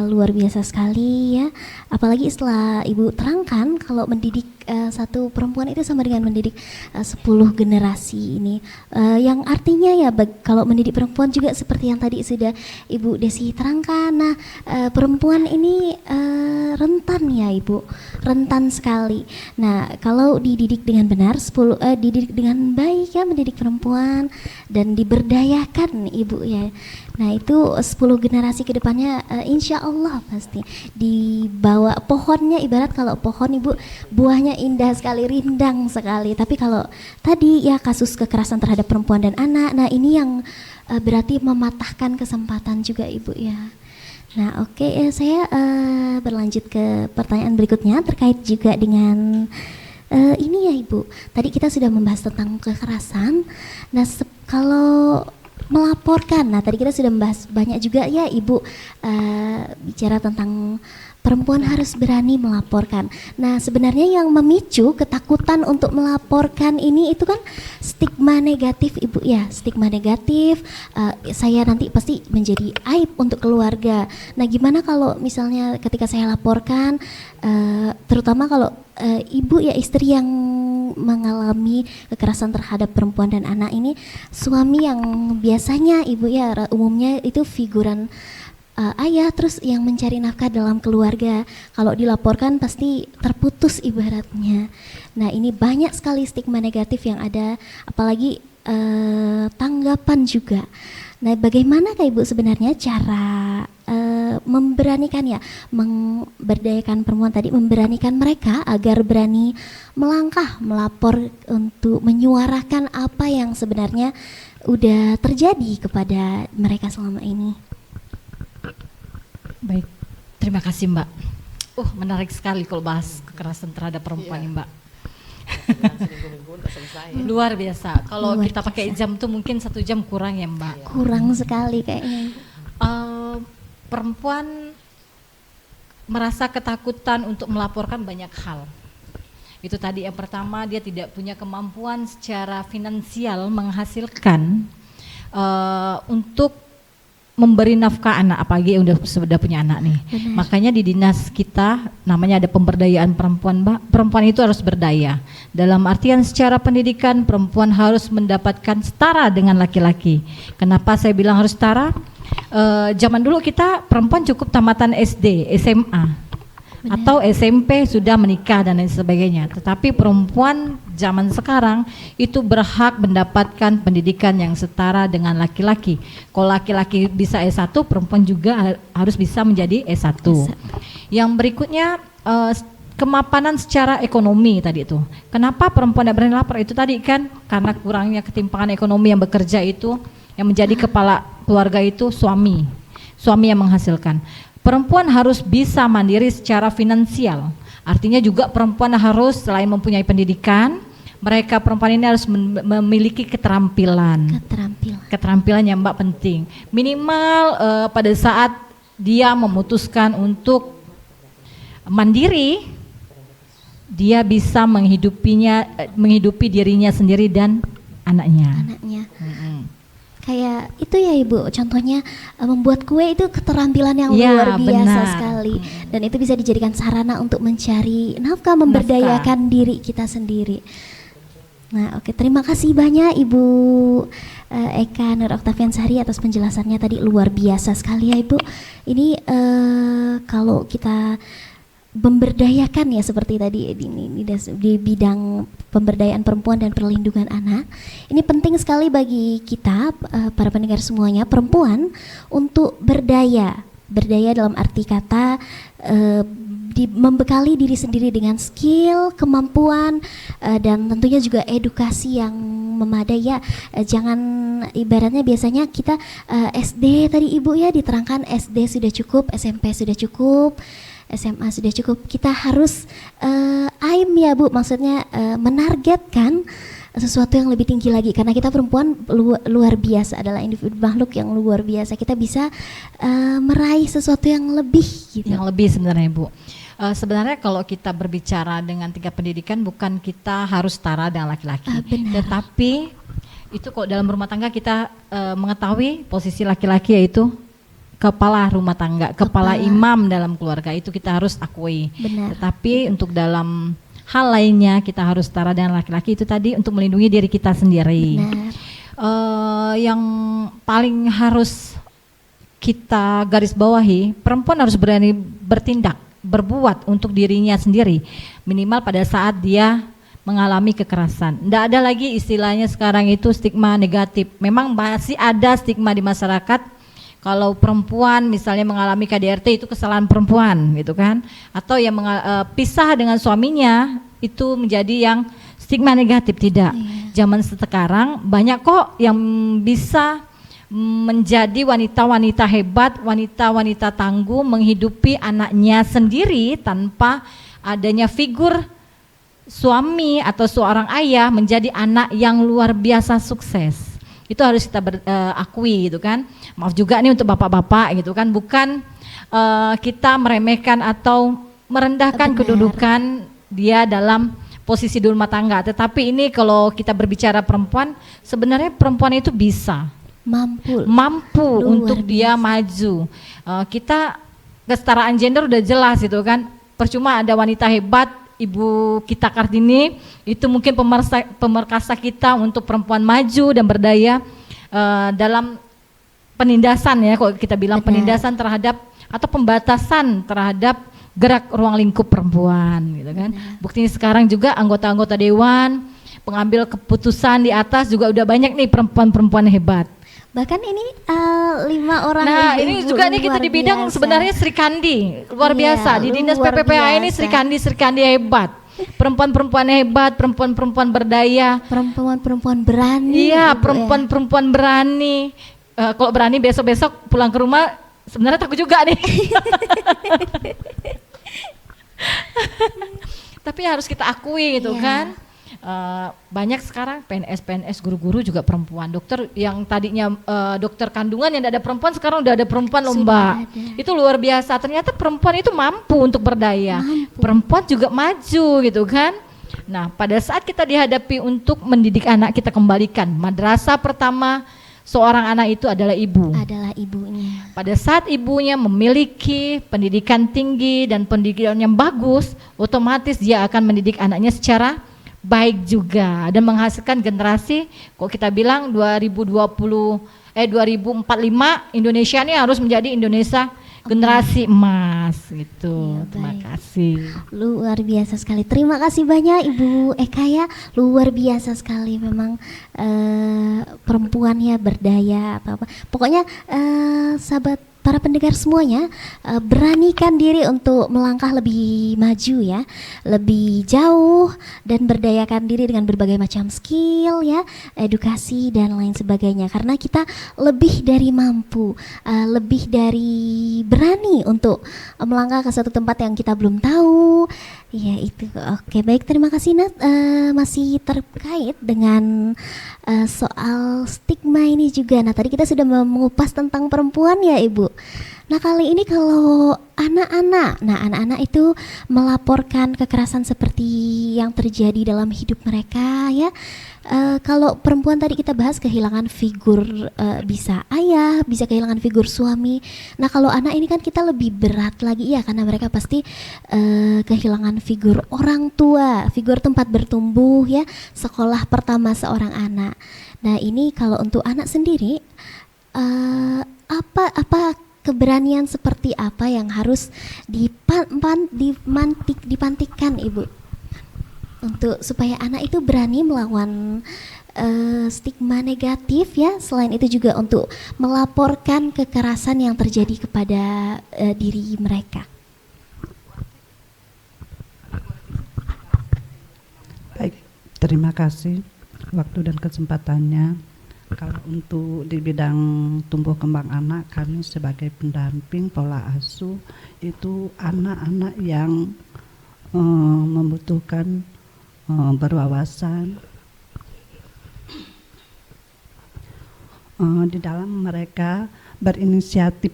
luar biasa sekali ya, apalagi setelah Ibu terangkan kalau mendidik satu perempuan itu sama dengan mendidik 10 generasi ini, yang artinya ya kalau mendidik perempuan juga seperti yang tadi sudah Ibu Desi terangkan. Nah perempuan ini rentan ya Ibu, rentan sekali. Nah kalau dididik dengan benar, dididik dengan baik ya, mendidik perempuan dan diberdayakan Ibu ya. Nah itu 10 generasi ke depannya insya Allah pasti dibawa pohonnya, ibarat kalau pohon Ibu buahnya indah sekali, rindang sekali. Tapi kalau tadi ya kasus kekerasan terhadap perempuan dan anak, nah ini yang berarti mematahkan kesempatan juga Ibu ya. Nah oke, saya berlanjut ke pertanyaan berikutnya terkait juga dengan ini ya Ibu. Tadi kita sudah membahas tentang kekerasan. Nah kalau melaporkan, nah tadi kita sudah membahas banyak juga ya Ibu bicara tentang perempuan harus berani melaporkan. Nah sebenarnya yang memicu ketakutan untuk melaporkan ini itu kan stigma negatif Ibu ya, stigma negatif, saya nanti pasti menjadi aib untuk keluarga. Nah gimana kalau misalnya ketika saya laporkan, terutama kalau ibu ya, istri yang mengalami kekerasan terhadap perempuan dan anak ini, suami yang biasanya Ibu ya umumnya itu figuran ayah terus yang mencari nafkah dalam keluarga, kalau dilaporkan pasti terputus ibaratnya. Nah ini banyak sekali stigma negatif yang ada, apalagi tanggapan juga. Nah bagaimana Ibu sebenarnya cara memberanikan ya, memberdayakan perempuan tadi, memberanikan mereka agar berani melangkah, melapor untuk menyuarakan apa yang sebenarnya udah terjadi kepada mereka selama ini. Baik, terima kasih Mbak. Menarik sekali kalau bahas kekerasan terhadap perempuan nih Mbak. Luar biasa. Kalau kita pakai jam tuh mungkin 1 jam kurang ya Mbak. Kurang sekali kayaknya. Perempuan merasa ketakutan untuk melaporkan banyak hal. Itu tadi yang pertama, dia tidak punya kemampuan secara finansial menghasilkan untuk memberi nafkah anak, apalagi yang sudah punya anak nih. Benar. Makanya di dinas kita namanya ada pemberdayaan perempuan, Mbak. Perempuan itu harus berdaya. Dalam artian secara pendidikan perempuan harus mendapatkan setara dengan laki-laki. Kenapa saya bilang harus setara? Zaman dulu kita perempuan cukup tamatan SD, SMA. Benar. Atau SMP sudah menikah dan lain sebagainya. Tetapi perempuan zaman sekarang itu berhak mendapatkan pendidikan yang setara dengan laki-laki. Kalau laki-laki bisa S1, perempuan juga harus bisa menjadi S1. Yang berikutnya kemapanan secara ekonomi tadi itu. Kenapa perempuan tidak berani lapor? Itu tadi kan karena kurangnya ketimpangan ekonomi, yang bekerja itu, yang menjadi kepala keluarga itu suami yang menghasilkan. Perempuan harus bisa mandiri secara finansial. Artinya juga perempuan harus selain mempunyai pendidikan, mereka perempuan ini harus memiliki keterampilan. Keterampilan yang Mbak penting. Minimal pada saat dia memutuskan untuk mandiri, dia bisa menghidupi dirinya sendiri dan anaknya. Kayak itu ya Ibu, contohnya membuat kue itu keterampilan yang luar biasa sekali, dan itu bisa dijadikan sarana untuk mencari nafkah, memberdayakan diri kita sendiri. Nah, oke, terima kasih banyak Ibu Eka Nur Oktaviansari atas penjelasannya tadi, luar biasa sekali ya Ibu. Ini kalau kita memberdayakan ya seperti tadi di bidang pemberdayaan perempuan dan perlindungan anak, ini penting sekali bagi kita para pendengar semuanya, perempuan, untuk berdaya dalam arti kata membekali diri sendiri dengan skill, kemampuan, dan tentunya juga edukasi yang memadai ya. Jangan ibaratnya biasanya kita SD tadi Ibu ya diterangkan, SD sudah cukup, SMP sudah cukup, SMA sudah cukup. Kita harus aim ya Bu, maksudnya menargetkan sesuatu yang lebih tinggi lagi, karena kita perempuan luar biasa, adalah individu makhluk yang luar biasa. Kita bisa meraih sesuatu yang lebih gitu. Yang lebih sebenarnya Bu. Sebenarnya kalau kita berbicara dengan tingkat pendidikan, bukan kita harus setara dengan laki-laki, tetapi itu kok dalam rumah tangga kita mengetahui posisi laki-laki yaitu kepala rumah tangga, kepala imam dalam keluarga, itu kita harus akui. Tetapi untuk dalam hal lainnya kita harus setara dengan laki-laki, itu tadi untuk melindungi diri kita sendiri. Yang paling harus kita garis bawahi, perempuan harus berani bertindak, berbuat untuk dirinya sendiri, minimal pada saat dia mengalami kekerasan. Tidak ada lagi istilahnya sekarang itu stigma negatif. Memang masih ada stigma di masyarakat kalau perempuan misalnya mengalami KDRT itu kesalahan perempuan gitu kan, atau yang pisah dengan suaminya itu menjadi yang stigma negatif. Tidak. Zaman sekarang banyak kok yang bisa menjadi wanita-wanita hebat, wanita-wanita tangguh, menghidupi anaknya sendiri tanpa adanya figur suami atau seorang ayah, menjadi anak yang luar biasa sukses. Itu harus kita akui gitu kan. Maaf juga nih untuk bapak-bapak gitu kan, bukan kita meremehkan atau merendahkan kedudukan dia dalam posisi di rumah tangga, tetapi ini kalau kita berbicara perempuan, sebenarnya perempuan itu bisa mampu untuk dia maju. Kita kesetaraan gender udah jelas gitu kan, percuma ada wanita hebat, Ibu kita Kartini itu mungkin pemerkasa kita untuk perempuan maju dan berdaya dalam penindasan ya, kalau kita bilang penindasan terhadap atau pembatasan terhadap gerak ruang lingkup perempuan gitu kan. Buktinya sekarang juga anggota-anggota dewan, pengambil keputusan di atas juga udah banyak nih perempuan-perempuan hebat. Bahkan ini 5 orang. Nah ini juga nih kita di bidang sebenarnya Sri Kandi luar biasa di dinas PPPA ini Sri Kandi hebat, perempuan-perempuan hebat, perempuan-perempuan berdaya, perempuan-perempuan berani. Iya perempuan-perempuan berani. Kalau berani besok-besok pulang ke rumah sebenarnya takut juga nih. Tapi harus kita akui gitu kan. Banyak sekarang PNS, guru-guru juga perempuan, dokter yang tadinya dokter kandungan yang tidak ada perempuan, sekarang udah ada perempuan lomba. Itu luar biasa, ternyata perempuan itu mampu untuk berdaya, perempuan juga maju gitu kan. Nah pada saat kita dihadapi untuk mendidik anak, kita kembalikan madrasah pertama seorang anak itu adalah ibu. Adalah ibunya. Pada saat ibunya memiliki pendidikan tinggi dan pendidikan yang bagus, otomatis dia akan mendidik anaknya secara baik juga dan menghasilkan generasi. Kok kita bilang 2045 Indonesia ini harus menjadi Indonesia generasi emas gitu. Terima kasih. Luar biasa sekali. Terima kasih banyak Ibu Eka ya. Luar biasa sekali memang perempuan ya berdaya apa-apa. Pokoknya sahabat para pendengar semuanya, beranikan diri untuk melangkah lebih maju ya, lebih jauh, dan berdayakan diri dengan berbagai macam skill ya, edukasi dan lain sebagainya, karena kita lebih dari mampu, lebih dari berani untuk melangkah ke satu tempat yang kita belum tahu, Iya itu. Oke, baik, terima kasih Nat. Masih terkait dengan soal stigma ini juga. Nah, tadi kita sudah mengupas tentang perempuan ya Ibu. Nah, kali ini kalau anak-anak, nah anak-anak itu melaporkan kekerasan seperti yang terjadi dalam hidup mereka ya. Kalau perempuan tadi kita bahas kehilangan figur, bisa ayah, bisa kehilangan figur suami. Nah, kalau anak ini kan kita lebih berat lagi ya, karena mereka pasti kehilangan figur orang tua, figur tempat bertumbuh ya, sekolah pertama seorang anak. Nah, ini kalau untuk anak sendiri, apa keberanian seperti apa yang harus dipantikkan Ibu, untuk supaya anak itu berani melawan stigma negatif ya. Selain itu juga untuk melaporkan kekerasan yang terjadi kepada diri mereka. Baik, terima kasih waktu dan kesempatannya. Kalau untuk di bidang tumbuh kembang anak, kami sebagai pendamping pola asuh itu anak-anak yang membutuhkan berwawasan di dalam mereka berinisiatif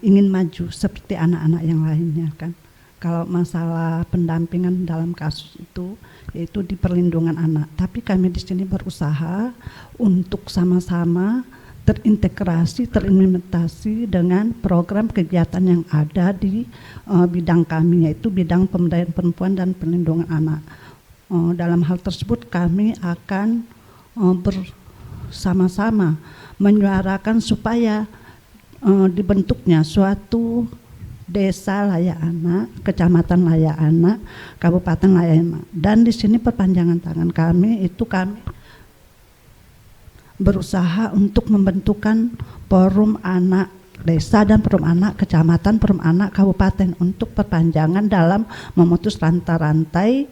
ingin maju seperti anak-anak yang lainnya kan. Kalau masalah pendampingan dalam kasus itu yaitu di perlindungan anak, tapi kami di sini berusaha untuk sama-sama terintegrasi, terimplementasi dengan program kegiatan yang ada di bidang kami, yaitu bidang pemberdayaan perempuan dan perlindungan anak. Dalam hal tersebut kami akan bersama-sama menyuarakan supaya dibentuknya suatu desa layak anak, kecamatan layak anak, kabupaten layak anak. Dan di sini perpanjangan tangan kami itu kami berusaha untuk membentukkan forum anak desa dan forum anak kecamatan, forum anak kabupaten untuk perpanjangan dalam memutus rantai-rantai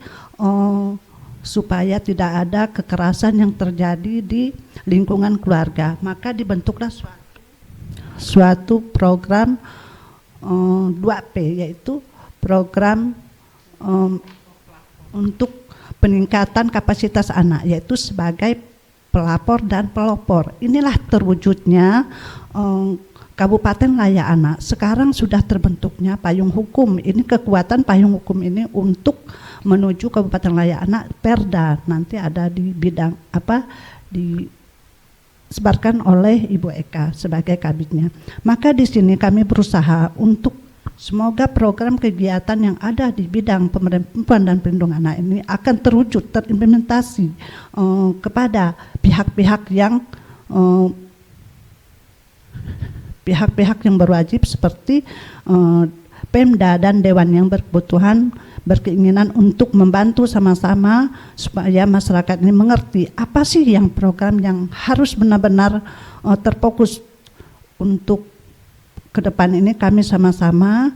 supaya tidak ada kekerasan yang terjadi di lingkungan keluarga. Maka dibentuklah suatu program 2P, yaitu program untuk peningkatan kapasitas anak, yaitu sebagai pelapor dan pelopor. Inilah terwujudnya Kabupaten Layak Anak. Sekarang sudah terbentuknya payung hukum. Ini kekuatan payung hukum ini untuk menuju Kabupaten Layak Anak Perda. Nanti ada di bidang apa, disebarkan oleh Ibu Eka sebagai kabitnya. Maka di sini kami berusaha untuk semoga program kegiatan yang ada di bidang pemberdayaan perempuan dan perlindungan anak ini akan terwujud, terimplementasi kepada pihak-pihak yang berwajib seperti Pemda dan Dewan yang berkeinginan untuk membantu sama-sama supaya masyarakat ini mengerti apa sih yang program yang harus benar-benar terfokus untuk ke depan ini. Kami sama-sama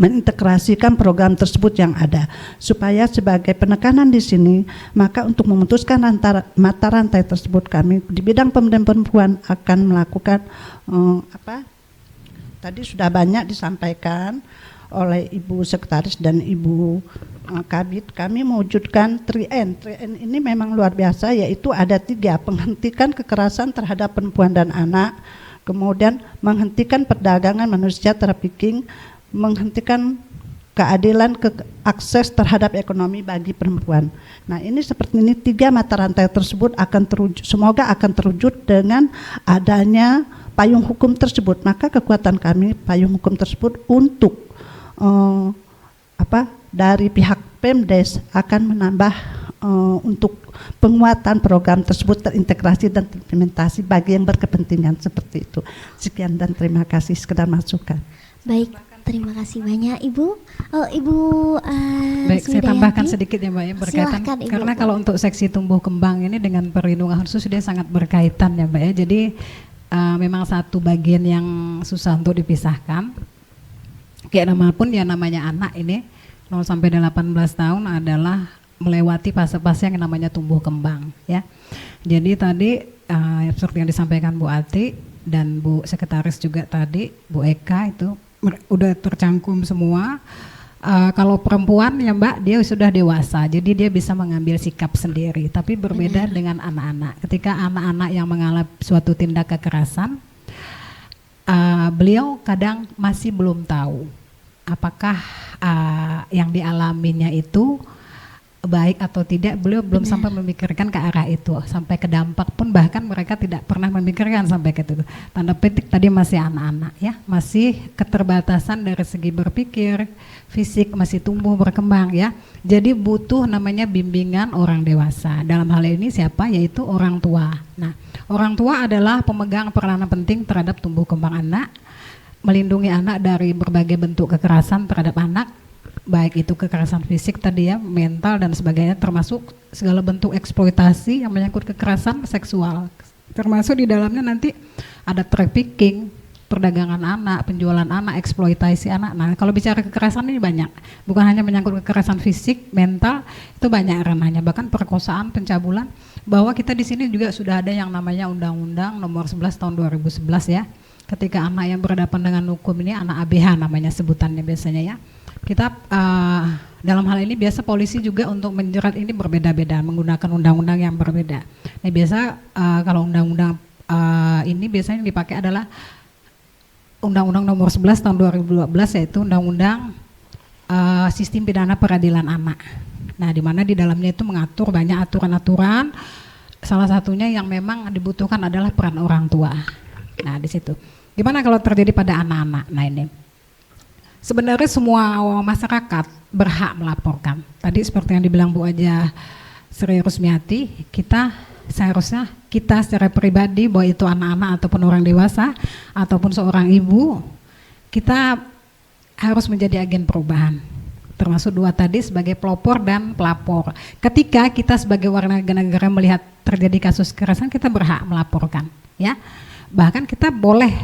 mengintegrasikan program tersebut yang ada supaya sebagai penekanan di sini, maka untuk memutuskan mata rantai tersebut kami di bidang pemberdayaan perempuan akan melakukan tadi sudah banyak disampaikan oleh Ibu Sekretaris dan Ibu Kabit. Kami mewujudkan 3N. 3N ini memang luar biasa, yaitu ada 3: menghentikan kekerasan terhadap perempuan dan anak, kemudian menghentikan perdagangan manusia trafficking, menghentikan keadilan akses terhadap ekonomi bagi perempuan. Nah, ini seperti ini 3 mata rantai tersebut akan terwujud, semoga akan terwujud dengan adanya payung hukum tersebut. Maka kekuatan kami payung hukum tersebut untuk dari pihak Pemdes akan menambah untuk penguatan program tersebut terintegrasi dan terimplementasi bagi yang berkepentingan seperti itu. Sekian dan terima kasih, sekedar masukan. Baik, terima kasih banyak Ibu. Ibu Baik, saya tambahkan sedikit ya Mbak ya, berkaitan Silahkan, Ibu. karena kalau untuk seksi tumbuh kembang ini dengan perlindungan khusus dia sangat berkaitan ya Mbak ya. Jadi memang satu bagian yang susah untuk dipisahkan. Kayak nama pun ya namanya anak ini 0 sampai 18 tahun adalah melewati fase-fase yang namanya tumbuh kembang ya. Jadi tadi seperti yang disampaikan Bu Ati dan Bu Sekretaris juga tadi Bu Eka itu udah tercangkum semua. Kalau perempuan ya Mbak, dia sudah dewasa, jadi dia bisa mengambil sikap sendiri. Tapi berbeda dengan anak-anak. Ketika anak-anak yang mengalami suatu tindak kekerasan, beliau kadang masih belum tahu apakah yang dialaminya itu baik atau tidak. Beliau belum sampai memikirkan ke arah itu, sampai ke dampak pun bahkan mereka tidak pernah memikirkan sampai ke itu. Tanda petik tadi masih anak-anak ya, masih keterbatasan dari segi berpikir, fisik masih tumbuh berkembang ya. Jadi butuh namanya bimbingan orang dewasa. Dalam hal ini siapa? Yaitu orang tua. Nah, orang tua adalah pemegang peranan penting terhadap tumbuh kembang anak, melindungi anak dari berbagai bentuk kekerasan terhadap anak, baik itu kekerasan fisik tadi ya, mental dan sebagainya, termasuk segala bentuk eksploitasi yang menyangkut kekerasan seksual. Termasuk di dalamnya nanti ada trafficking, perdagangan anak, penjualan anak, eksploitasi anak. Nah, kalau bicara kekerasan ini banyak, bukan hanya menyangkut kekerasan fisik, mental, itu banyak ranahnya, bahkan perkosaan, pencabulan. Bahwa kita di sini juga sudah ada yang namanya Undang-Undang Nomor 11 Tahun 2011 ya. Ketika anak yang berhadapan dengan hukum ini anak ABH namanya sebutannya biasanya ya. Kita dalam hal ini biasa polisi juga untuk menjerat ini berbeda-beda, menggunakan undang-undang yang berbeda. Nah, biasa kalau undang-undang ini biasanya yang dipakai adalah Undang-Undang Nomor 11 Tahun 2012, yaitu Undang-Undang Sistem Pidana Peradilan Anak. Nah, di mana di dalamnya itu mengatur banyak aturan-aturan. Salah satunya yang memang dibutuhkan adalah peran orang tua. Nah, di situ. Gimana kalau terjadi pada anak-anak? Nah, ini. Sebenarnya semua masyarakat berhak melaporkan. Tadi seperti yang dibilang Bu Aja Sri Rusmiati, seharusnya kita secara pribadi, bahwa itu anak-anak ataupun orang dewasa ataupun seorang ibu, kita harus menjadi agen perubahan. Termasuk dua tadi sebagai pelopor dan pelapor. Ketika kita sebagai warga negara melihat terjadi kasus kekerasan, kita berhak melaporkan, ya. Bahkan kita boleh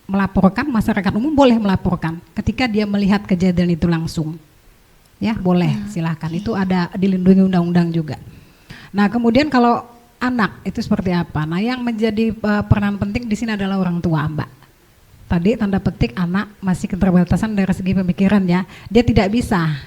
melaporkan, masyarakat umum boleh melaporkan ketika dia melihat kejadian itu langsung, ya boleh, silahkan. Itu ada dilindungi undang-undang juga. Nah, kemudian kalau anak itu seperti apa? Nah, yang menjadi peran penting di sini adalah orang tua, Mbak. Tadi tanda petik anak masih keterbatasan dari segi pemikiran ya, dia tidak bisa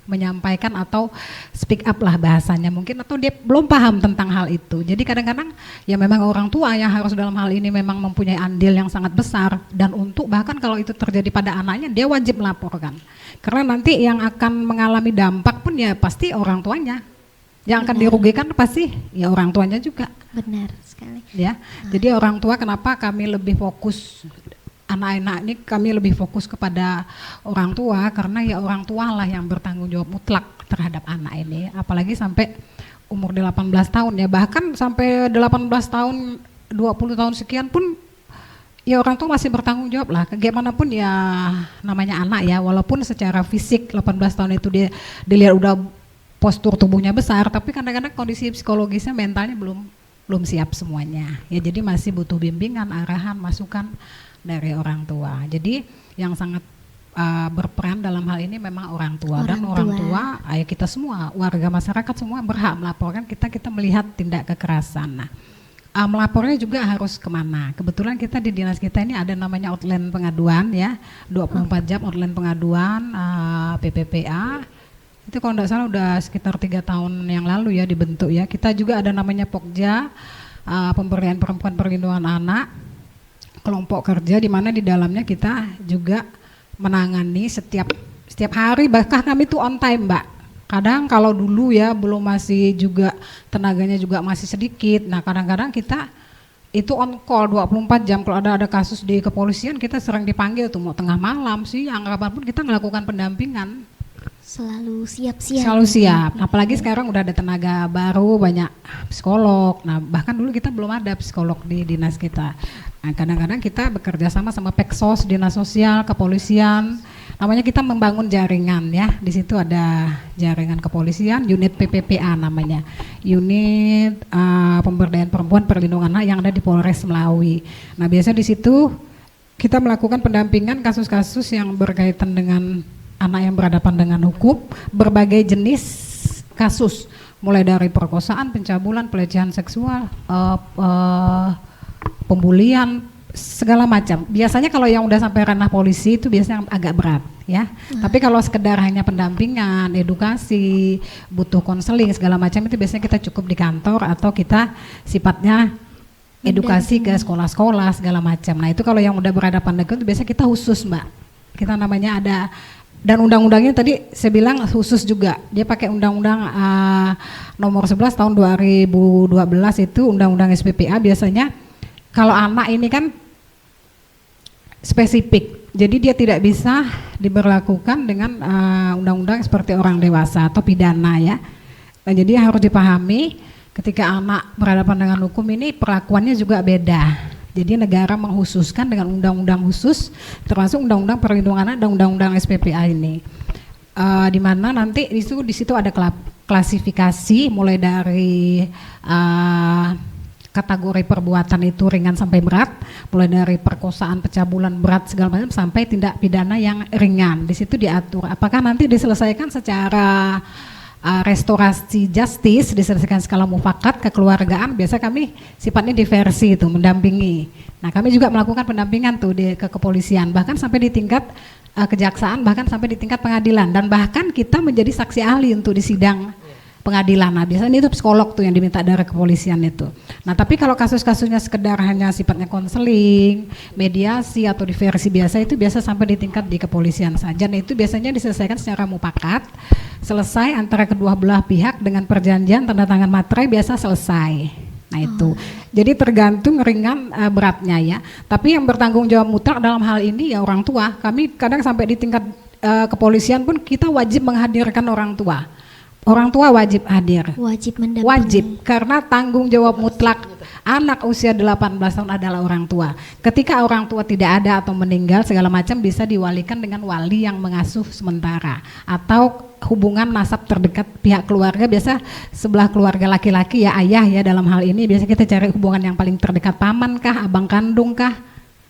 menyampaikan atau speak up lah bahasanya mungkin, atau dia belum paham tentang hal itu. Jadi kadang-kadang ya memang orang tua yang harus dalam hal ini memang mempunyai andil yang sangat besar, dan untuk bahkan kalau itu terjadi pada anaknya dia wajib melaporkan, karena nanti yang akan mengalami dampak pun ya pasti orang tuanya, yang akan dirugikan pasti ya orang tuanya juga. Benar sekali ya. Jadi orang tua, kenapa kami lebih fokus anak-anak ini, kami lebih fokus kepada orang tua, karena ya orang tua lah yang bertanggung jawab mutlak terhadap anak ini, apalagi sampai umur 18 tahun ya, bahkan sampai 18 tahun, 20 tahun sekian pun ya orang tua masih bertanggung jawab lah, bagaimanapun ya namanya anak ya, walaupun secara fisik 18 tahun itu dia dilihat udah postur tubuhnya besar, tapi kadang-kadang kondisi psikologisnya, mentalnya belum siap semuanya ya, jadi masih butuh bimbingan, arahan, masukan dari orang tua. Jadi yang sangat berperan dalam hal ini memang orang tua, dan orang tua ayo kita semua warga masyarakat semua berhak melaporkan kita melihat tindak kekerasan. Nah, melapornya juga harus kemana? Kebetulan kita di dinas kita ini ada namanya hotline pengaduan ya, 24 jam hotline pengaduan PPPA. Itu kalau tidak salah udah sekitar 3 tahun yang lalu ya dibentuk ya. Kita juga ada namanya Pokja, Pemberdayaan Perempuan Perlindungan Anak, kelompok kerja di mana di dalamnya kita juga menangani setiap hari, bahkan kami tuh on time, Mbak. Kadang kalau dulu ya belum, masih juga tenaganya juga masih sedikit. Nah, kadang-kadang kita itu on call 24 jam. Kalau ada kasus di kepolisian, kita sering dipanggil tuh, mau tengah malam, siang, kapanpun kita melakukan pendampingan. Selalu siap-siap. Selalu siap. Apalagi sekarang udah ada tenaga baru, banyak psikolog. Nah, bahkan dulu kita belum ada psikolog di dinas kita. Nah, kadang-kadang kita bekerja sama Peksos, dinas sosial, kepolisian. Namanya kita membangun jaringan ya. Di situ ada jaringan kepolisian, unit PPPA namanya. Unit Pemberdayaan Perempuan Perlindungan Anak yang ada di Polres Melawi. Nah, biasa di situ kita melakukan pendampingan kasus-kasus yang berkaitan dengan anak yang berhadapan dengan hukum, berbagai jenis kasus, mulai dari perkosaan, pencabulan, pelecehan seksual, pembulian, segala macam. Biasanya kalau yang udah sampai ranah polisi itu biasanya agak berat ya. Tapi kalau sekedar hanya pendampingan, edukasi, butuh konseling segala macam itu biasanya kita cukup di kantor atau kita sifatnya edukasi ke sekolah-sekolah segala macam. Nah itu kalau yang udah berhadapan dengan itu biasanya kita khusus Mbak. Kita namanya ada, dan undang-undangnya tadi saya bilang khusus juga. Dia pakai undang-undang nomor 11 tahun 2012 itu undang-undang SPPA. Biasanya kalau anak ini kan spesifik, jadi dia tidak bisa diberlakukan dengan undang-undang seperti orang dewasa atau pidana ya. Nah, jadi harus dipahami ketika anak berhadapan dengan hukum ini perlakuannya juga beda. Jadi negara mengkhususkan dengan undang-undang khusus, termasuk undang-undang perlindungan anak dan undang-undang SPPA ini. Di mana nanti di situ ada klasifikasi mulai dari kategori perbuatan itu ringan sampai berat, mulai dari perkosaan, pencabulan berat segala macam sampai tindak pidana yang ringan. Di situ diatur apakah nanti diselesaikan secara restorasi justice, diselesaikan skala mufakat kekeluargaan. Biasa kami sifatnya diversi itu, mendampingi. Nah kami juga melakukan pendampingan tuh ke kepolisian, bahkan sampai di tingkat kejaksaan, bahkan sampai di tingkat pengadilan, dan bahkan kita menjadi saksi ahli untuk di sidang pengadilan. Nah biasanya itu psikolog tuh yang diminta dari kepolisian itu. Nah tapi kalau kasus-kasusnya sekedar hanya sifatnya konseling, mediasi atau diversi biasa, itu biasa sampai di tingkat di kepolisian saja. Nah itu biasanya diselesaikan secara mufakat, selesai antara kedua belah pihak dengan perjanjian tanda tangan materai, biasa selesai. Nah itu, jadi tergantung ringan beratnya ya. Tapi yang bertanggung jawab mutlak dalam hal ini ya orang tua. Kami kadang sampai di tingkat kepolisian pun kita wajib menghadirkan orang tua. Orang tua wajib hadir. Wajib mendampingi. Wajib, karena tanggung jawab mutlak anak usia 18 tahun adalah orang tua. Ketika orang tua tidak ada atau meninggal segala macam bisa diwalikan dengan wali yang mengasuh sementara atau hubungan nasab terdekat pihak keluarga. Biasa sebelah keluarga laki-laki ya ayah ya, dalam hal ini biasa kita cari hubungan yang paling terdekat, paman kah, abang kandung kah,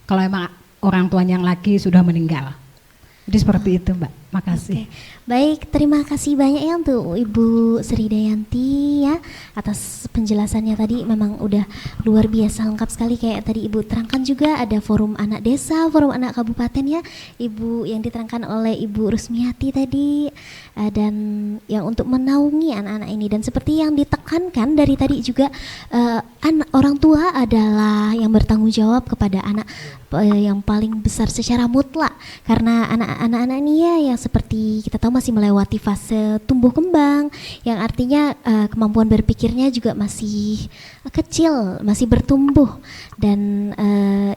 kalau emang orang tuanya yang laki sudah meninggal. Jadi seperti itu Mbak, makasih. Baik, terima kasih banyak ya untuk Ibu Sri Dayanti ya atas penjelasannya tadi. Memang udah luar biasa lengkap sekali, kayak tadi Ibu terangkan juga ada forum anak desa, forum anak kabupaten ya Ibu, yang diterangkan oleh Ibu Rusmiati tadi, dan yang untuk menaungi anak-anak ini. Dan seperti yang ditekankan dari tadi juga, orang tua adalah yang bertanggung jawab kepada anak yang paling besar secara mutlak, karena anak-anak ini ya yang seperti kita tahu masih melewati fase tumbuh kembang, yang artinya kemampuan berpikirnya juga masih kecil, masih bertumbuh, dan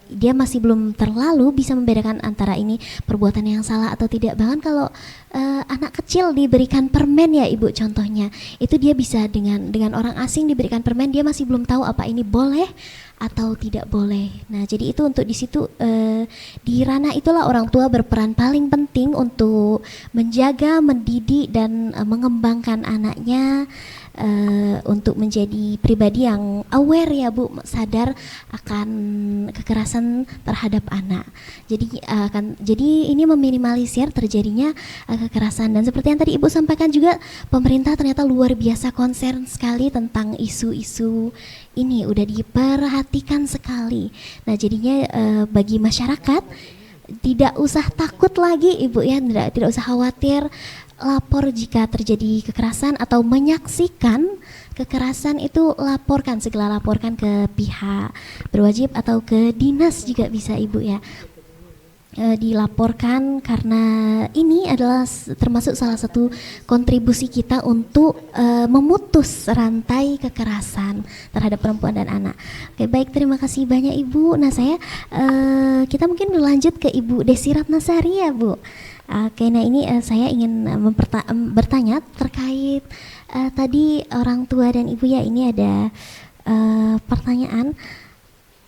dia masih belum terlalu bisa membedakan antara ini perbuatan yang salah atau tidak. Bahkan kalau anak kecil diberikan permen ya Ibu contohnya, itu dia bisa dengan orang asing diberikan permen, dia masih belum tahu apa ini boleh atau tidak boleh. Nah jadi itu untuk di situ di ranah itulah orang tua berperan paling penting untuk menjaga, mendidik dan mengembangkan anaknya untuk menjadi pribadi yang aware ya Bu, sadar akan kekerasan terhadap anak. Jadi ini meminimalisir terjadinya kekerasan. Dan seperti yang tadi Ibu sampaikan juga, pemerintah ternyata luar biasa concern sekali tentang isu-isu ini, udah diperhatikan sekali. Nah jadinya bagi masyarakat tidak usah takut lagi Ibu ya, tidak usah khawatir, lapor jika terjadi kekerasan atau menyaksikan kekerasan itu segera laporkan ke pihak berwajib atau ke dinas juga bisa Ibu ya. Dilaporkan, karena ini adalah termasuk salah satu kontribusi kita untuk memutus rantai kekerasan terhadap perempuan dan anak. Oke, baik, terima kasih banyak Ibu. Nah kita mungkin berlanjut ke Ibu Desi Ratnasari ya Bu. Oke, nah ini saya ingin bertanya terkait tadi orang tua dan Ibu ya, ini ada pertanyaan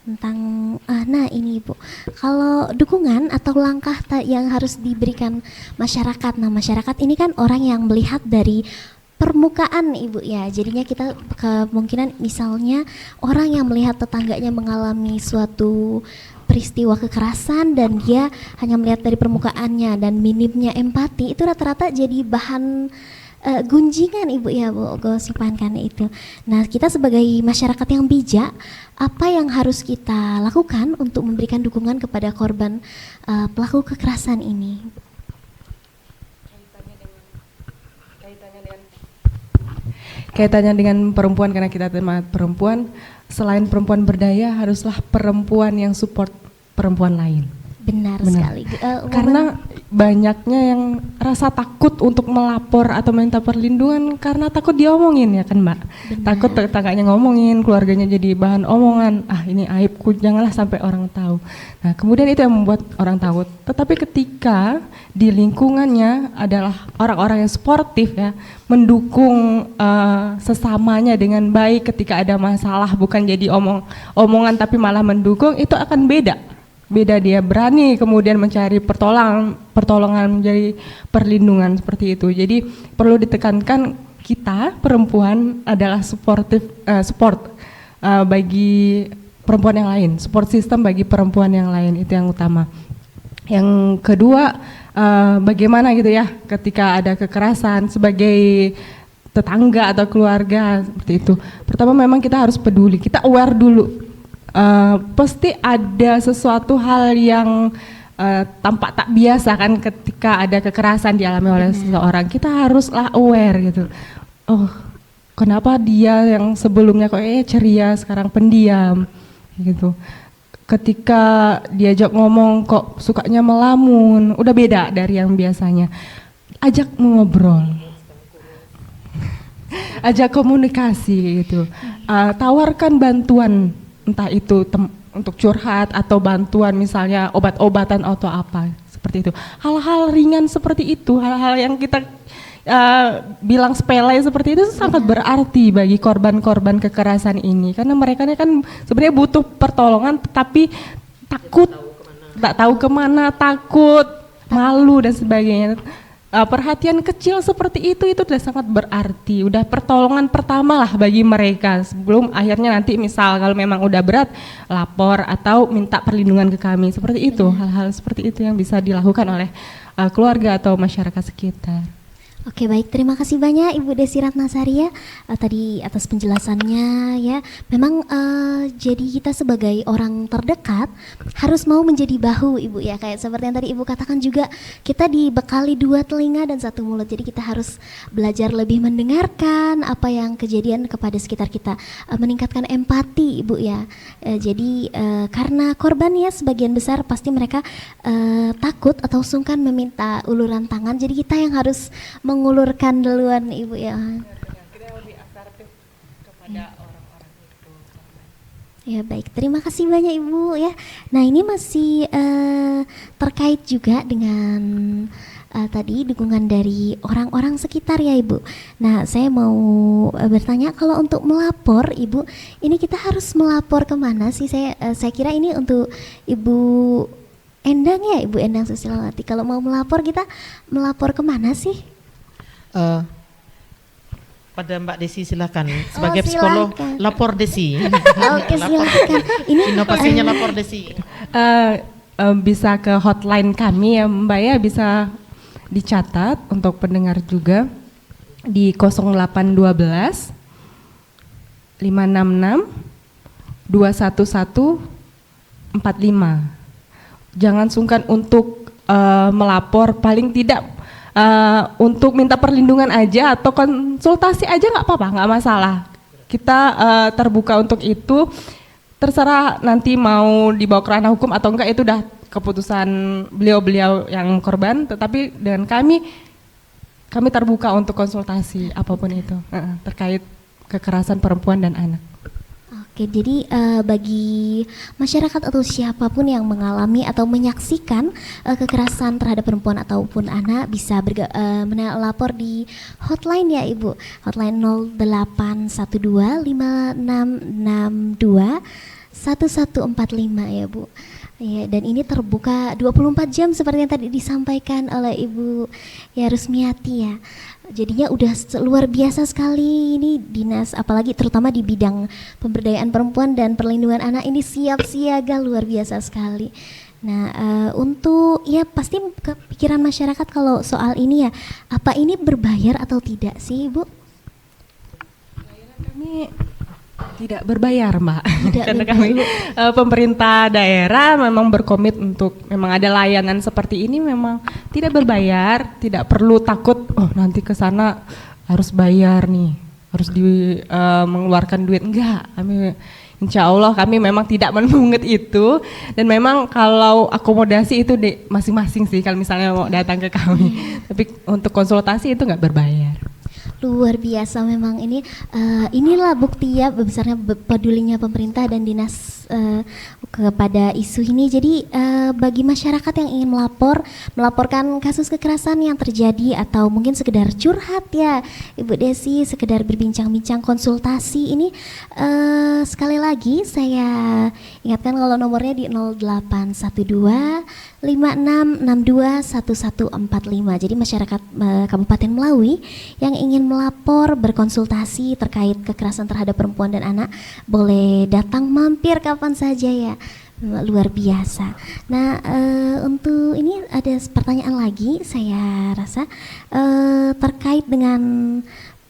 tentang nah ini Ibu, kalau dukungan atau langkah yang harus diberikan masyarakat. Nah masyarakat ini kan orang yang melihat dari permukaan Ibu ya, jadinya kita kemungkinan misalnya orang yang melihat tetangganya mengalami suatu peristiwa kekerasan dan dia hanya melihat dari permukaannya dan minimnya empati, itu rata-rata jadi bahan gunjingan Ibu ya Bu, gosipan kan itu. Nah, kita sebagai masyarakat yang bijak, apa yang harus kita lakukan untuk memberikan dukungan kepada korban pelaku kekerasan ini? Kaitannya dengan perempuan, karena kita tema perempuan, selain perempuan berdaya haruslah perempuan yang support perempuan lain. Benar sekali. Karena banyaknya yang rasa takut untuk melapor atau minta perlindungan karena takut diomongin ya kan Mbak. Benar. Takut tetangganya ngomongin, keluarganya jadi bahan omongan. Ah ini aibku, janganlah sampai orang tahu. Nah kemudian itu yang membuat orang takut. Tetapi ketika di lingkungannya adalah orang-orang yang sportif ya, mendukung sesamanya dengan baik ketika ada masalah, bukan jadi omongan tapi malah mendukung, itu akan beda dia berani kemudian mencari pertolongan menjadi perlindungan seperti itu. Jadi perlu ditekankan kita perempuan adalah support bagi perempuan yang lain, support system bagi perempuan yang lain, itu yang utama. Yang kedua, bagaimana gitu ya ketika ada kekerasan sebagai tetangga atau keluarga seperti itu. Pertama memang kita harus peduli, kita aware dulu. Pasti ada sesuatu hal yang tampak tak biasa kan ketika ada kekerasan dialami oleh seseorang. Kita haruslah aware gitu. Oh, kenapa dia yang sebelumnya kok ceria sekarang pendiam gitu. Ketika diajak ngomong kok sukanya melamun, udah beda dari yang biasanya. Ajak ngobrol. Ajak komunikasi gitu. Tawarkan bantuan, entah itu untuk curhat atau bantuan misalnya obat-obatan atau apa seperti itu. Hal-hal ringan seperti itu, hal-hal yang kita bilang sepele seperti itu sangat berarti bagi korban-korban kekerasan ini, karena mereka ini kan sebenarnya butuh pertolongan tetapi takut, tak tahu kemana, takut, malu dan sebagainya. Perhatian kecil seperti itu sudah sangat berarti, udah pertolongan pertama lah bagi mereka sebelum akhirnya nanti misal kalau memang udah berat lapor atau minta perlindungan ke kami, seperti itu. Hal-hal seperti itu yang bisa dilakukan oleh keluarga atau masyarakat sekitar. Oke baik, terima kasih banyak Ibu Desi Ratnasari ya tadi atas penjelasannya ya. Memang jadi kita sebagai orang terdekat harus mau menjadi bahu Ibu ya, kayak seperti yang tadi Ibu katakan juga, kita dibekali 2 telinga dan 1 mulut, jadi kita harus belajar lebih mendengarkan apa yang kejadian kepada sekitar kita, meningkatkan empati Ibu ya. Jadi karena korban ya sebagian besar pasti mereka takut atau sungkan meminta uluran tangan, jadi kita yang harus mengulurkan duluan Ibu ya. Kita lebih asertif kepada orang-orang itu. Ya baik, terima kasih banyak Ibu ya. Nah ini masih terkait juga dengan tadi dukungan dari orang-orang sekitar ya Ibu. Nah saya mau bertanya, kalau untuk melapor Ibu, ini kita harus melapor kemana sih? Saya kira ini untuk Ibu Endang ya, Ibu Endang Susilawati. Kalau mau melapor kita melapor kemana sih? Pada Mbak Desi silakan sebagai psikolog, lapor Desi. Oke silakan. Ini inovasinya lapor Desi. Bisa ke hotline kami ya Mbak ya, bisa dicatat untuk pendengar juga di 0812 566 21145. Jangan sungkan untuk melapor, paling tidak untuk minta perlindungan aja atau konsultasi aja nggak apa-apa, nggak masalah. Kita terbuka untuk itu, terserah nanti mau dibawa ke ranah hukum atau enggak, itu udah keputusan beliau-beliau yang korban, tetapi dengan kami terbuka untuk konsultasi apapun itu terkait kekerasan perempuan dan anak. Oke, jadi bagi masyarakat atau siapapun yang mengalami atau menyaksikan kekerasan terhadap perempuan ataupun anak bisa melapor di hotline ya Ibu. Hotline 0812 5662 1145 ya Bu. Ya, dan ini terbuka 24 jam seperti yang tadi disampaikan oleh Ibu ya Rusmiati ya. Jadinya udah luar biasa sekali ini dinas, apalagi terutama di bidang pemberdayaan perempuan dan perlindungan anak ini siap siaga luar biasa sekali. Nah, untuk ya pasti kepikiran masyarakat kalau soal ini ya, apa ini berbayar atau tidak sih, Ibu? Kami tidak berbayar, Mbak. Tidak Karena berbayar. kami pemerintah daerah memang berkomit untuk memang ada layanan seperti ini, memang tidak berbayar, tidak perlu takut oh nanti ke sana harus bayar nih, harus mengeluarkan duit. Enggak, kami insya Allah kami memang tidak memungut itu, dan memang kalau akomodasi itu di masing-masing sih kalau misalnya mau datang ke kami. Tapi untuk konsultasi itu nggak berbayar. Luar biasa memang ini, inilah bukti ya besarnya pedulinya pemerintah dan dinas kepada isu ini. Jadi bagi masyarakat yang ingin melaporkan kasus kekerasan yang terjadi atau mungkin sekedar curhat ya Ibu Desi, sekedar berbincang-bincang konsultasi ini, sekali lagi saya ingatkan kalau nomornya di 0812 5662 1145. Jadi masyarakat Kabupaten Melawi yang ingin melapor, berkonsultasi terkait kekerasan terhadap perempuan dan anak boleh datang mampir kapan saja ya. Luar biasa. Nah, untuk ini ada pertanyaan lagi saya rasa terkait dengan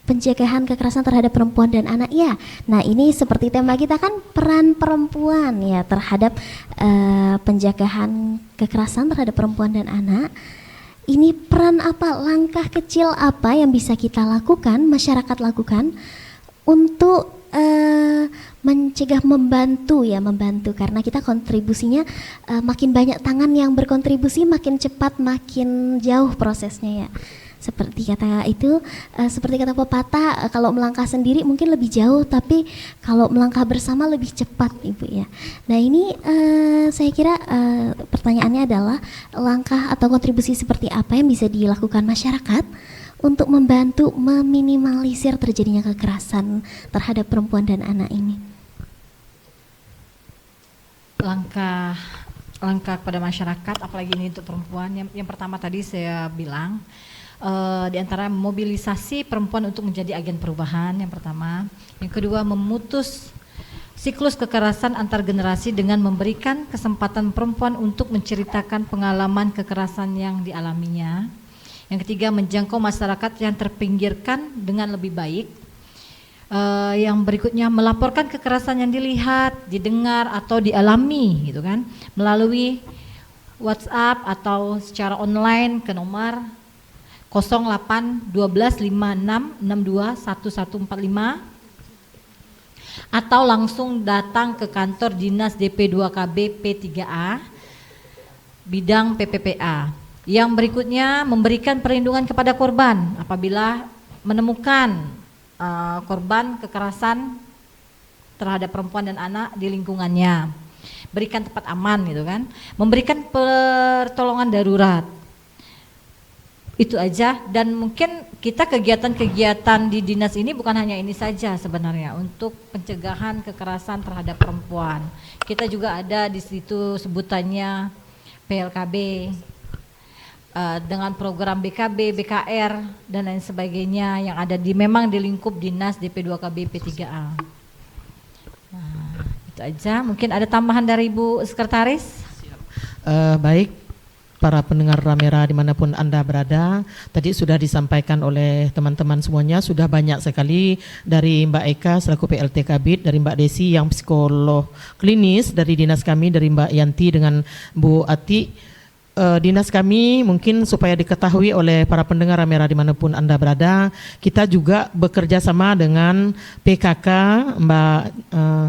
pencegahan kekerasan terhadap perempuan dan anak ya. Nah, ini seperti tema kita kan peran perempuan ya terhadap pencegahan kekerasan terhadap perempuan dan anak. Ini peran apa, langkah kecil apa yang bisa kita lakukan, masyarakat lakukan untuk mencegah, membantu karena kita kontribusinya makin banyak tangan yang berkontribusi makin cepat makin jauh prosesnya ya. Seperti kata itu, seperti kata pepatah, kalau melangkah sendiri mungkin lebih jauh, tapi kalau melangkah bersama lebih cepat, Ibu ya. Nah ini saya kira pertanyaannya adalah langkah atau kontribusi seperti apa yang bisa dilakukan masyarakat untuk membantu meminimalisir terjadinya kekerasan terhadap perempuan dan anak ini. Langkah kepada masyarakat, apalagi ini untuk perempuan. Yang pertama tadi saya bilang, di antara mobilisasi perempuan untuk menjadi agen perubahan yang pertama. Yang kedua, memutus siklus kekerasan antar generasi dengan memberikan kesempatan perempuan untuk menceritakan pengalaman kekerasan yang dialaminya. Yang ketiga, menjangkau masyarakat yang terpinggirkan dengan lebih baik. Yang berikutnya, melaporkan kekerasan yang dilihat, didengar atau dialami gitu kan, melalui WhatsApp atau secara online ke nomor 08 12 56 62 1145 atau langsung datang ke kantor Dinas DP2KB P3A bidang PPPA. Yang berikutnya, memberikan perlindungan kepada korban apabila menemukan korban kekerasan terhadap perempuan dan anak di lingkungannya. Berikan tempat aman gitu kan. Memberikan pertolongan darurat. Itu aja, dan mungkin kita kegiatan-kegiatan di dinas ini bukan hanya ini saja sebenarnya untuk pencegahan kekerasan terhadap perempuan. Kita juga ada di situ sebutannya PLKB dengan program BKB, BKR dan lain sebagainya yang ada memang di lingkup dinas DP2KB P3A. Nah, itu aja. Mungkin ada tambahan dari Ibu Sekretaris? Baik. Para pendengar Ramera dimanapun Anda berada, tadi sudah disampaikan oleh teman-teman semuanya, sudah banyak sekali dari Mbak Eka selaku PLT Kabid, dari Mbak Desi yang psikolog klinis dari dinas kami, dari Mbak Yanti dengan Bu Ati. Dinas kami mungkin supaya diketahui oleh para pendengar Ramera dimanapun Anda berada, kita juga bekerja sama dengan PKK Mbak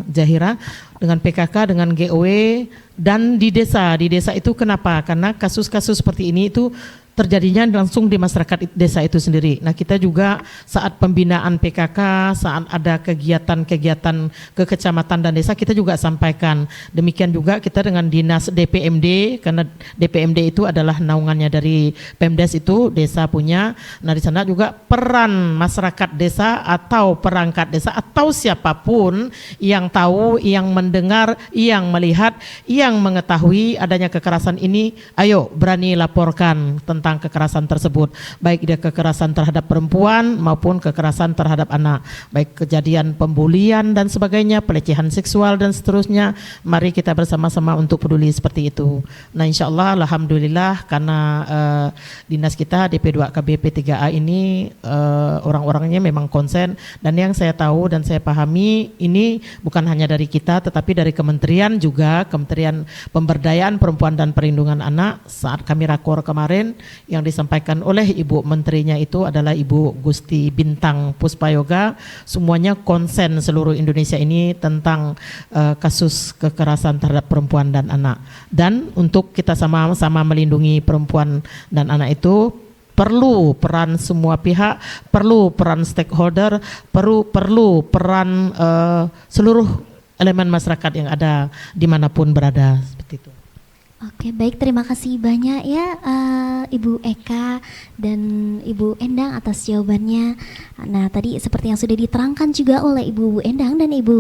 Zahira, dengan PKK, dengan GOW, dan di desa itu kenapa? Karena kasus-kasus seperti ini itu terjadinya langsung di masyarakat desa itu sendiri. Nah, kita juga saat pembinaan PKK, saat ada kegiatan-kegiatan ke kecamatan dan desa, kita juga sampaikan. Demikian juga kita dengan dinas DPMD, karena DPMD itu adalah naungannya dari Pemdes itu, desa punya. Nah, di sana juga peran masyarakat desa atau perangkat desa atau siapapun yang tahu, yang mendengar, yang melihat, yang mengetahui adanya kekerasan ini, ayo berani laporkan tentang tentang kekerasan tersebut, baik dia kekerasan terhadap perempuan maupun kekerasan terhadap anak, baik kejadian pembulian dan sebagainya, pelecehan seksual dan seterusnya. Mari kita bersama-sama untuk peduli seperti itu. Nah, insya Allah, alhamdulillah, karena dinas kita DP2KB P3A ini orang-orangnya memang konsen, dan yang saya tahu dan saya pahami ini bukan hanya dari kita tetapi dari kementerian juga, Kementerian Pemberdayaan Perempuan dan Perlindungan Anak. Saat kami rakor kemarin, yang disampaikan oleh Ibu Menterinya itu adalah Ibu Gusti Bintang Puspayoga, semuanya konsen seluruh Indonesia ini tentang kasus kekerasan terhadap perempuan dan anak. Dan untuk kita sama-sama melindungi perempuan dan anak itu perlu peran semua pihak, perlu peran stakeholder, perlu peran seluruh elemen masyarakat yang ada dimanapun berada, seperti itu. Oke, baik, terima kasih banyak ya Ibu Eka dan Ibu Endang atas jawabannya. Nah, tadi seperti yang sudah diterangkan juga oleh Ibu Endang dan Ibu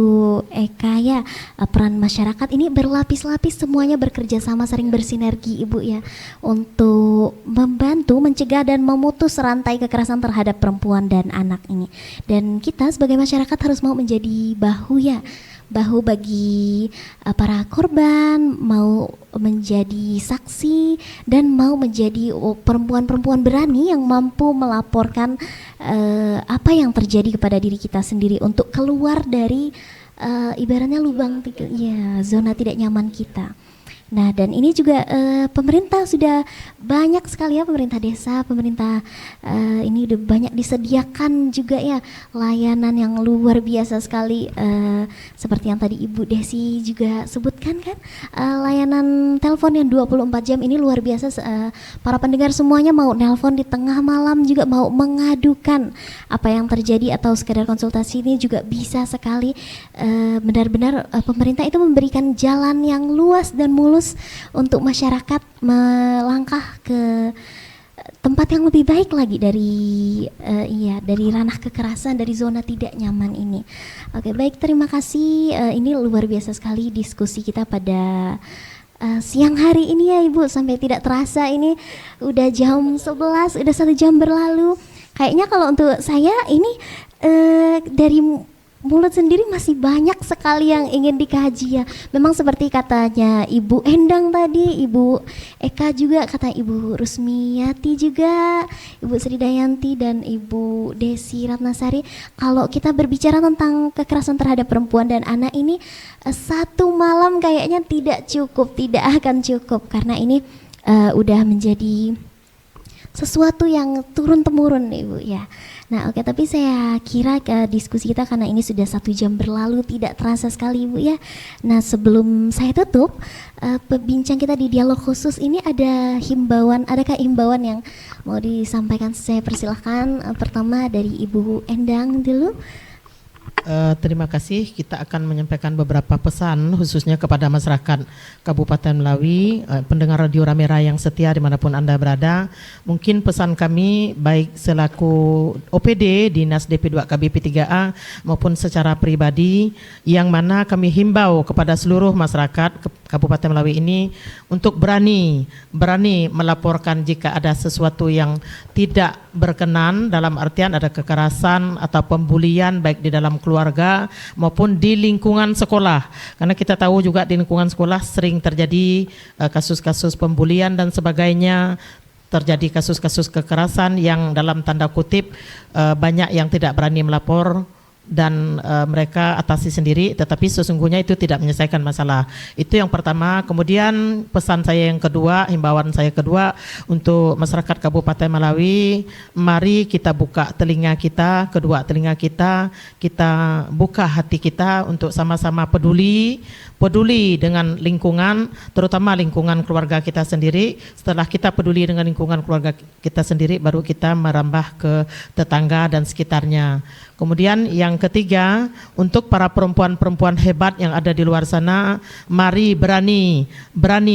Eka ya, peran masyarakat ini berlapis-lapis, semuanya bekerja sama, sering bersinergi Ibu ya, untuk membantu mencegah dan memutus rantai kekerasan terhadap perempuan dan anak ini. Dan kita sebagai masyarakat harus mau menjadi bahu ya, bahu bagi para korban, mau menjadi saksi, dan mau menjadi perempuan-perempuan berani yang mampu melaporkan apa yang terjadi kepada diri kita sendiri untuk keluar dari ibaratnya lubang ya, zona tidak nyaman kita. Nah, dan ini juga pemerintah sudah banyak sekali ya, pemerintah desa, pemerintah ini udah banyak disediakan juga ya layanan yang luar biasa sekali, seperti yang tadi Ibu Desi juga sebutkan kan, layanan telepon yang 24 jam ini luar biasa. Para pendengar semuanya mau nelpon di tengah malam juga, mau mengadukan apa yang terjadi atau sekedar konsultasi, ini juga bisa sekali. Benar-benar pemerintah itu memberikan jalan yang luas dan mulus untuk masyarakat melangkah ke tempat yang lebih baik lagi dari dari ranah kekerasan, dari zona tidak nyaman ini. Oke, baik, terima kasih. Ini luar biasa sekali diskusi kita pada siang hari ini ya Ibu, sampai tidak terasa ini udah jam 11, udah 1 jam berlalu. Kayaknya kalau untuk saya ini dari mulut sendiri masih banyak sekali yang ingin dikaji ya. Memang seperti katanya Ibu Endang tadi, Ibu Eka juga, kata Ibu Rusmiyati juga, Ibu Sri Dayanti dan Ibu Desi Ratnasari, kalau kita berbicara tentang kekerasan terhadap perempuan dan anak ini 1 malam kayaknya tidak cukup, tidak akan cukup, karena ini udah menjadi sesuatu yang turun-temurun Ibu ya. Nah, oke, tapi saya kira diskusi kita karena ini sudah 1 jam berlalu tidak terasa sekali Ibu ya. Nah, sebelum saya tutup pebincang kita di dialog khusus ini, ada himbauan, adakah himbauan yang mau disampaikan? Saya persilahkan pertama dari Ibu Endang dulu. Terima kasih. Kita akan menyampaikan beberapa pesan khususnya kepada masyarakat Kabupaten Melawi, pendengar Radio Ramera yang setia dimanapun Anda berada. Mungkin pesan kami baik selaku OPD Dinas DP2KB P3A maupun secara pribadi, yang mana kami himbau kepada seluruh masyarakat Kabupaten Melawi ini untuk berani melaporkan jika ada sesuatu yang tidak berkenan, dalam artian ada kekerasan atau pembulian baik di dalam keluarga maupun di lingkungan sekolah, karena kita tahu juga di lingkungan sekolah sering terjadi kasus-kasus pembulian dan sebagainya, terjadi kasus-kasus kekerasan yang dalam tanda kutip banyak yang tidak berani melapor dan mereka atasi sendiri, tetapi sesungguhnya itu tidak menyelesaikan masalah. Itu yang pertama. Kemudian pesan saya yang kedua, himbauan saya kedua untuk masyarakat Kabupaten Melawi, mari kita buka telinga kita, kedua telinga kita buka hati kita untuk sama-sama peduli dengan lingkungan, terutama lingkungan keluarga kita sendiri. Setelah kita peduli dengan lingkungan keluarga kita sendiri, baru kita merambah ke tetangga dan sekitarnya. Kemudian yang ketiga, untuk para perempuan-perempuan hebat yang ada di luar sana, mari berani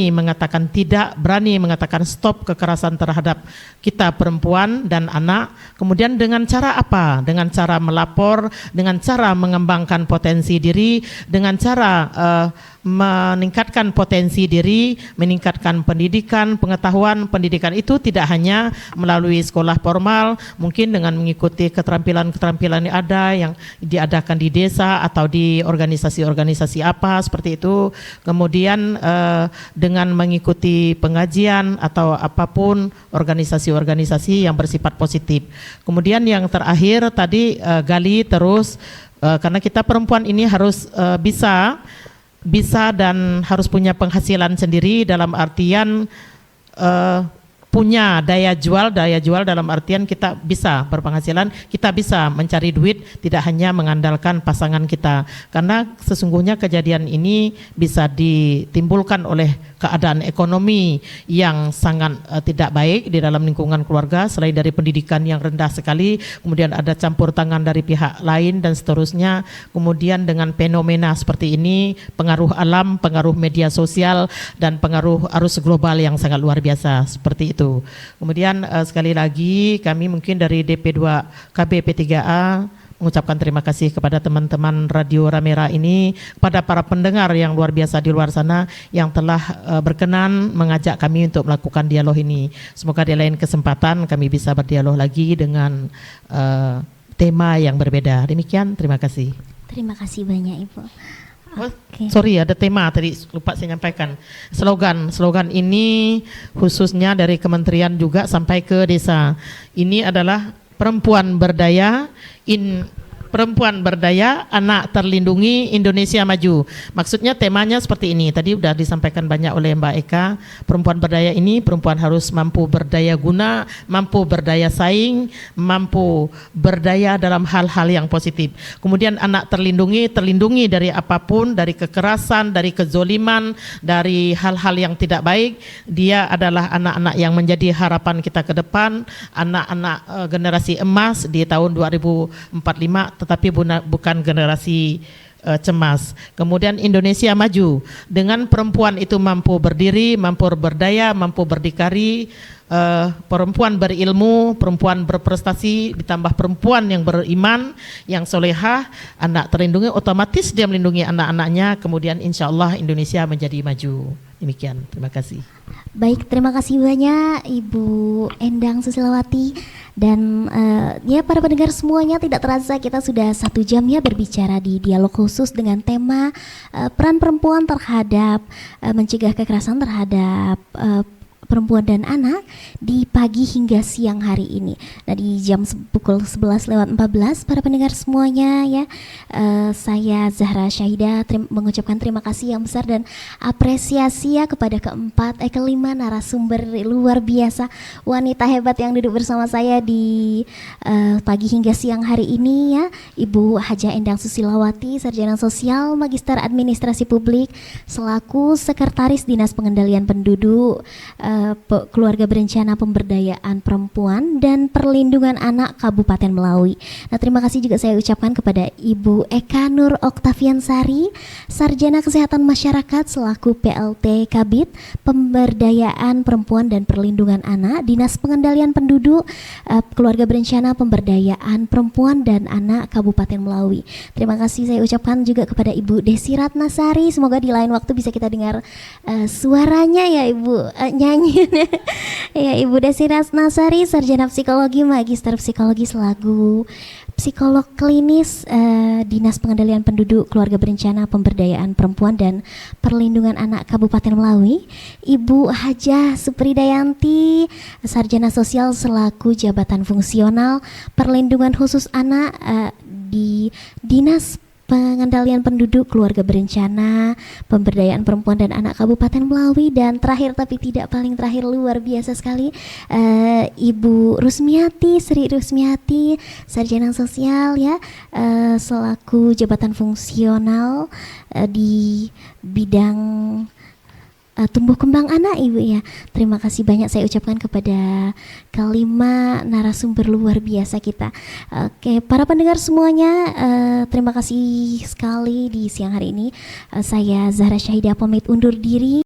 mengatakan tidak, berani mengatakan stop kekerasan terhadap kita perempuan dan anak. Kemudian dengan cara apa? Dengan cara melapor, dengan cara mengembangkan potensi diri, dengan cara meningkatkan potensi diri, meningkatkan pendidikan, pengetahuan. Pendidikan itu tidak hanya melalui sekolah formal, mungkin dengan mengikuti keterampilan-keterampilan yang ada yang diadakan di desa atau di organisasi-organisasi apa seperti itu. Kemudian dengan mengikuti pengajian atau apapun organisasi-organisasi yang bersifat positif. Kemudian yang terakhir tadi gali terus karena kita perempuan ini harus bisa dan harus punya penghasilan sendiri, dalam artian punya daya jual dalam artian kita bisa berpenghasilan, kita bisa mencari duit, tidak hanya mengandalkan pasangan kita. Karena sesungguhnya kejadian ini bisa ditimbulkan oleh keadaan ekonomi yang sangat tidak baik di dalam lingkungan keluarga, selain dari pendidikan yang rendah sekali, kemudian ada campur tangan dari pihak lain dan seterusnya. Kemudian dengan fenomena seperti ini, pengaruh alam, pengaruh media sosial, dan pengaruh arus global yang sangat luar biasa seperti itu. Kemudian sekali lagi kami mungkin dari DP2 KB P3A mengucapkan terima kasih kepada teman-teman Radio Ramera ini, kepada para pendengar yang luar biasa di luar sana yang telah berkenan mengajak kami untuk melakukan dialog ini. Semoga di lain kesempatan kami bisa berdialog lagi dengan tema yang berbeda. Demikian, terima kasih. Terima kasih banyak Ibu. Sorry, ada tema tadi lupa saya nyampaikan. Slogan ini khususnya dari kementerian juga sampai ke desa. Ini adalah perempuan berdaya, anak terlindungi, Indonesia maju. Maksudnya temanya seperti ini. Tadi sudah disampaikan banyak oleh Mbak Eka. Perempuan berdaya ini, perempuan harus mampu berdaya guna, mampu berdaya saing, mampu berdaya dalam hal-hal yang positif. Kemudian anak terlindungi dari apapun, dari kekerasan, dari kezoliman, dari hal-hal yang tidak baik. Dia adalah anak-anak yang menjadi harapan kita ke depan, anak-anak generasi emas di tahun 2045, tetapi bukan generasi cemas. Kemudian Indonesia maju dengan perempuan itu mampu berdiri, mampu berdaya, mampu berdikari, perempuan berilmu, perempuan berprestasi, ditambah perempuan yang beriman, yang solehah, anak terlindungi, otomatis dia melindungi anak-anaknya, kemudian insya Allah Indonesia menjadi maju. Demikian, terima kasih. Baik, terima kasih banyak Ibu Endang Susilawati. Dan ya para pendengar semuanya, tidak terasa kita sudah 1 jam ya berbicara di dialog khusus dengan tema peran perempuan terhadap mencegah kekerasan terhadap perempuan dan anak di pagi hingga siang hari ini. Nah, di jam pukul 11:14 para pendengar semuanya ya, saya Zahra Syahida mengucapkan terima kasih yang besar dan apresiasi ya kepada kelima narasumber luar biasa, wanita hebat yang duduk bersama saya di pagi hingga siang hari ini ya. Ibu Haja Endang Susilawati, Sarjana Sosial, Magister Administrasi Publik, selaku Sekretaris Dinas Pengendalian Penduduk, Keluarga Berencana Pemberdayaan Perempuan dan Perlindungan Anak Kabupaten Melawi. Nah, terima kasih juga saya ucapkan kepada Ibu Eka Nur Oktaviansari, Sarjana Kesehatan Masyarakat selaku PLT Kabid Pemberdayaan Perempuan dan Perlindungan Anak, Dinas Pengendalian Penduduk, Keluarga Berencana Pemberdayaan Perempuan dan Anak Kabupaten Melawi. Terima kasih saya ucapkan juga kepada Ibu Desi Ratnasari. Semoga di lain waktu bisa kita dengar suaranya ya Ibu, nyanyinya. Ya, Ibu Desi Ratnasari, Sarjana Psikologi, Magister Psikologi selaku Psikolog Klinis, Dinas Pengendalian Penduduk, Keluarga Berencana Pemberdayaan Perempuan dan Perlindungan Anak Kabupaten Melawi. Ibu Hajah Supridayanti, Sarjana Sosial selaku Jabatan Fungsional Perlindungan Khusus Anak di Dinas Pengendalian Penduduk, Keluarga Berencana Pemberdayaan Perempuan dan Anak Kabupaten Melawi. Dan terakhir tapi tidak paling terakhir, luar biasa sekali, Ibu Rusmiati, Sri Rusmiati, Sarjana Sosial ya, selaku Jabatan Fungsional di bidang tumbuh kembang anak Ibu ya. Terima kasih banyak saya ucapkan kepada kelima narasumber luar biasa kita. Oke, para pendengar semuanya, terima kasih sekali di siang hari ini. Saya Zahra Syahida pamit undur diri.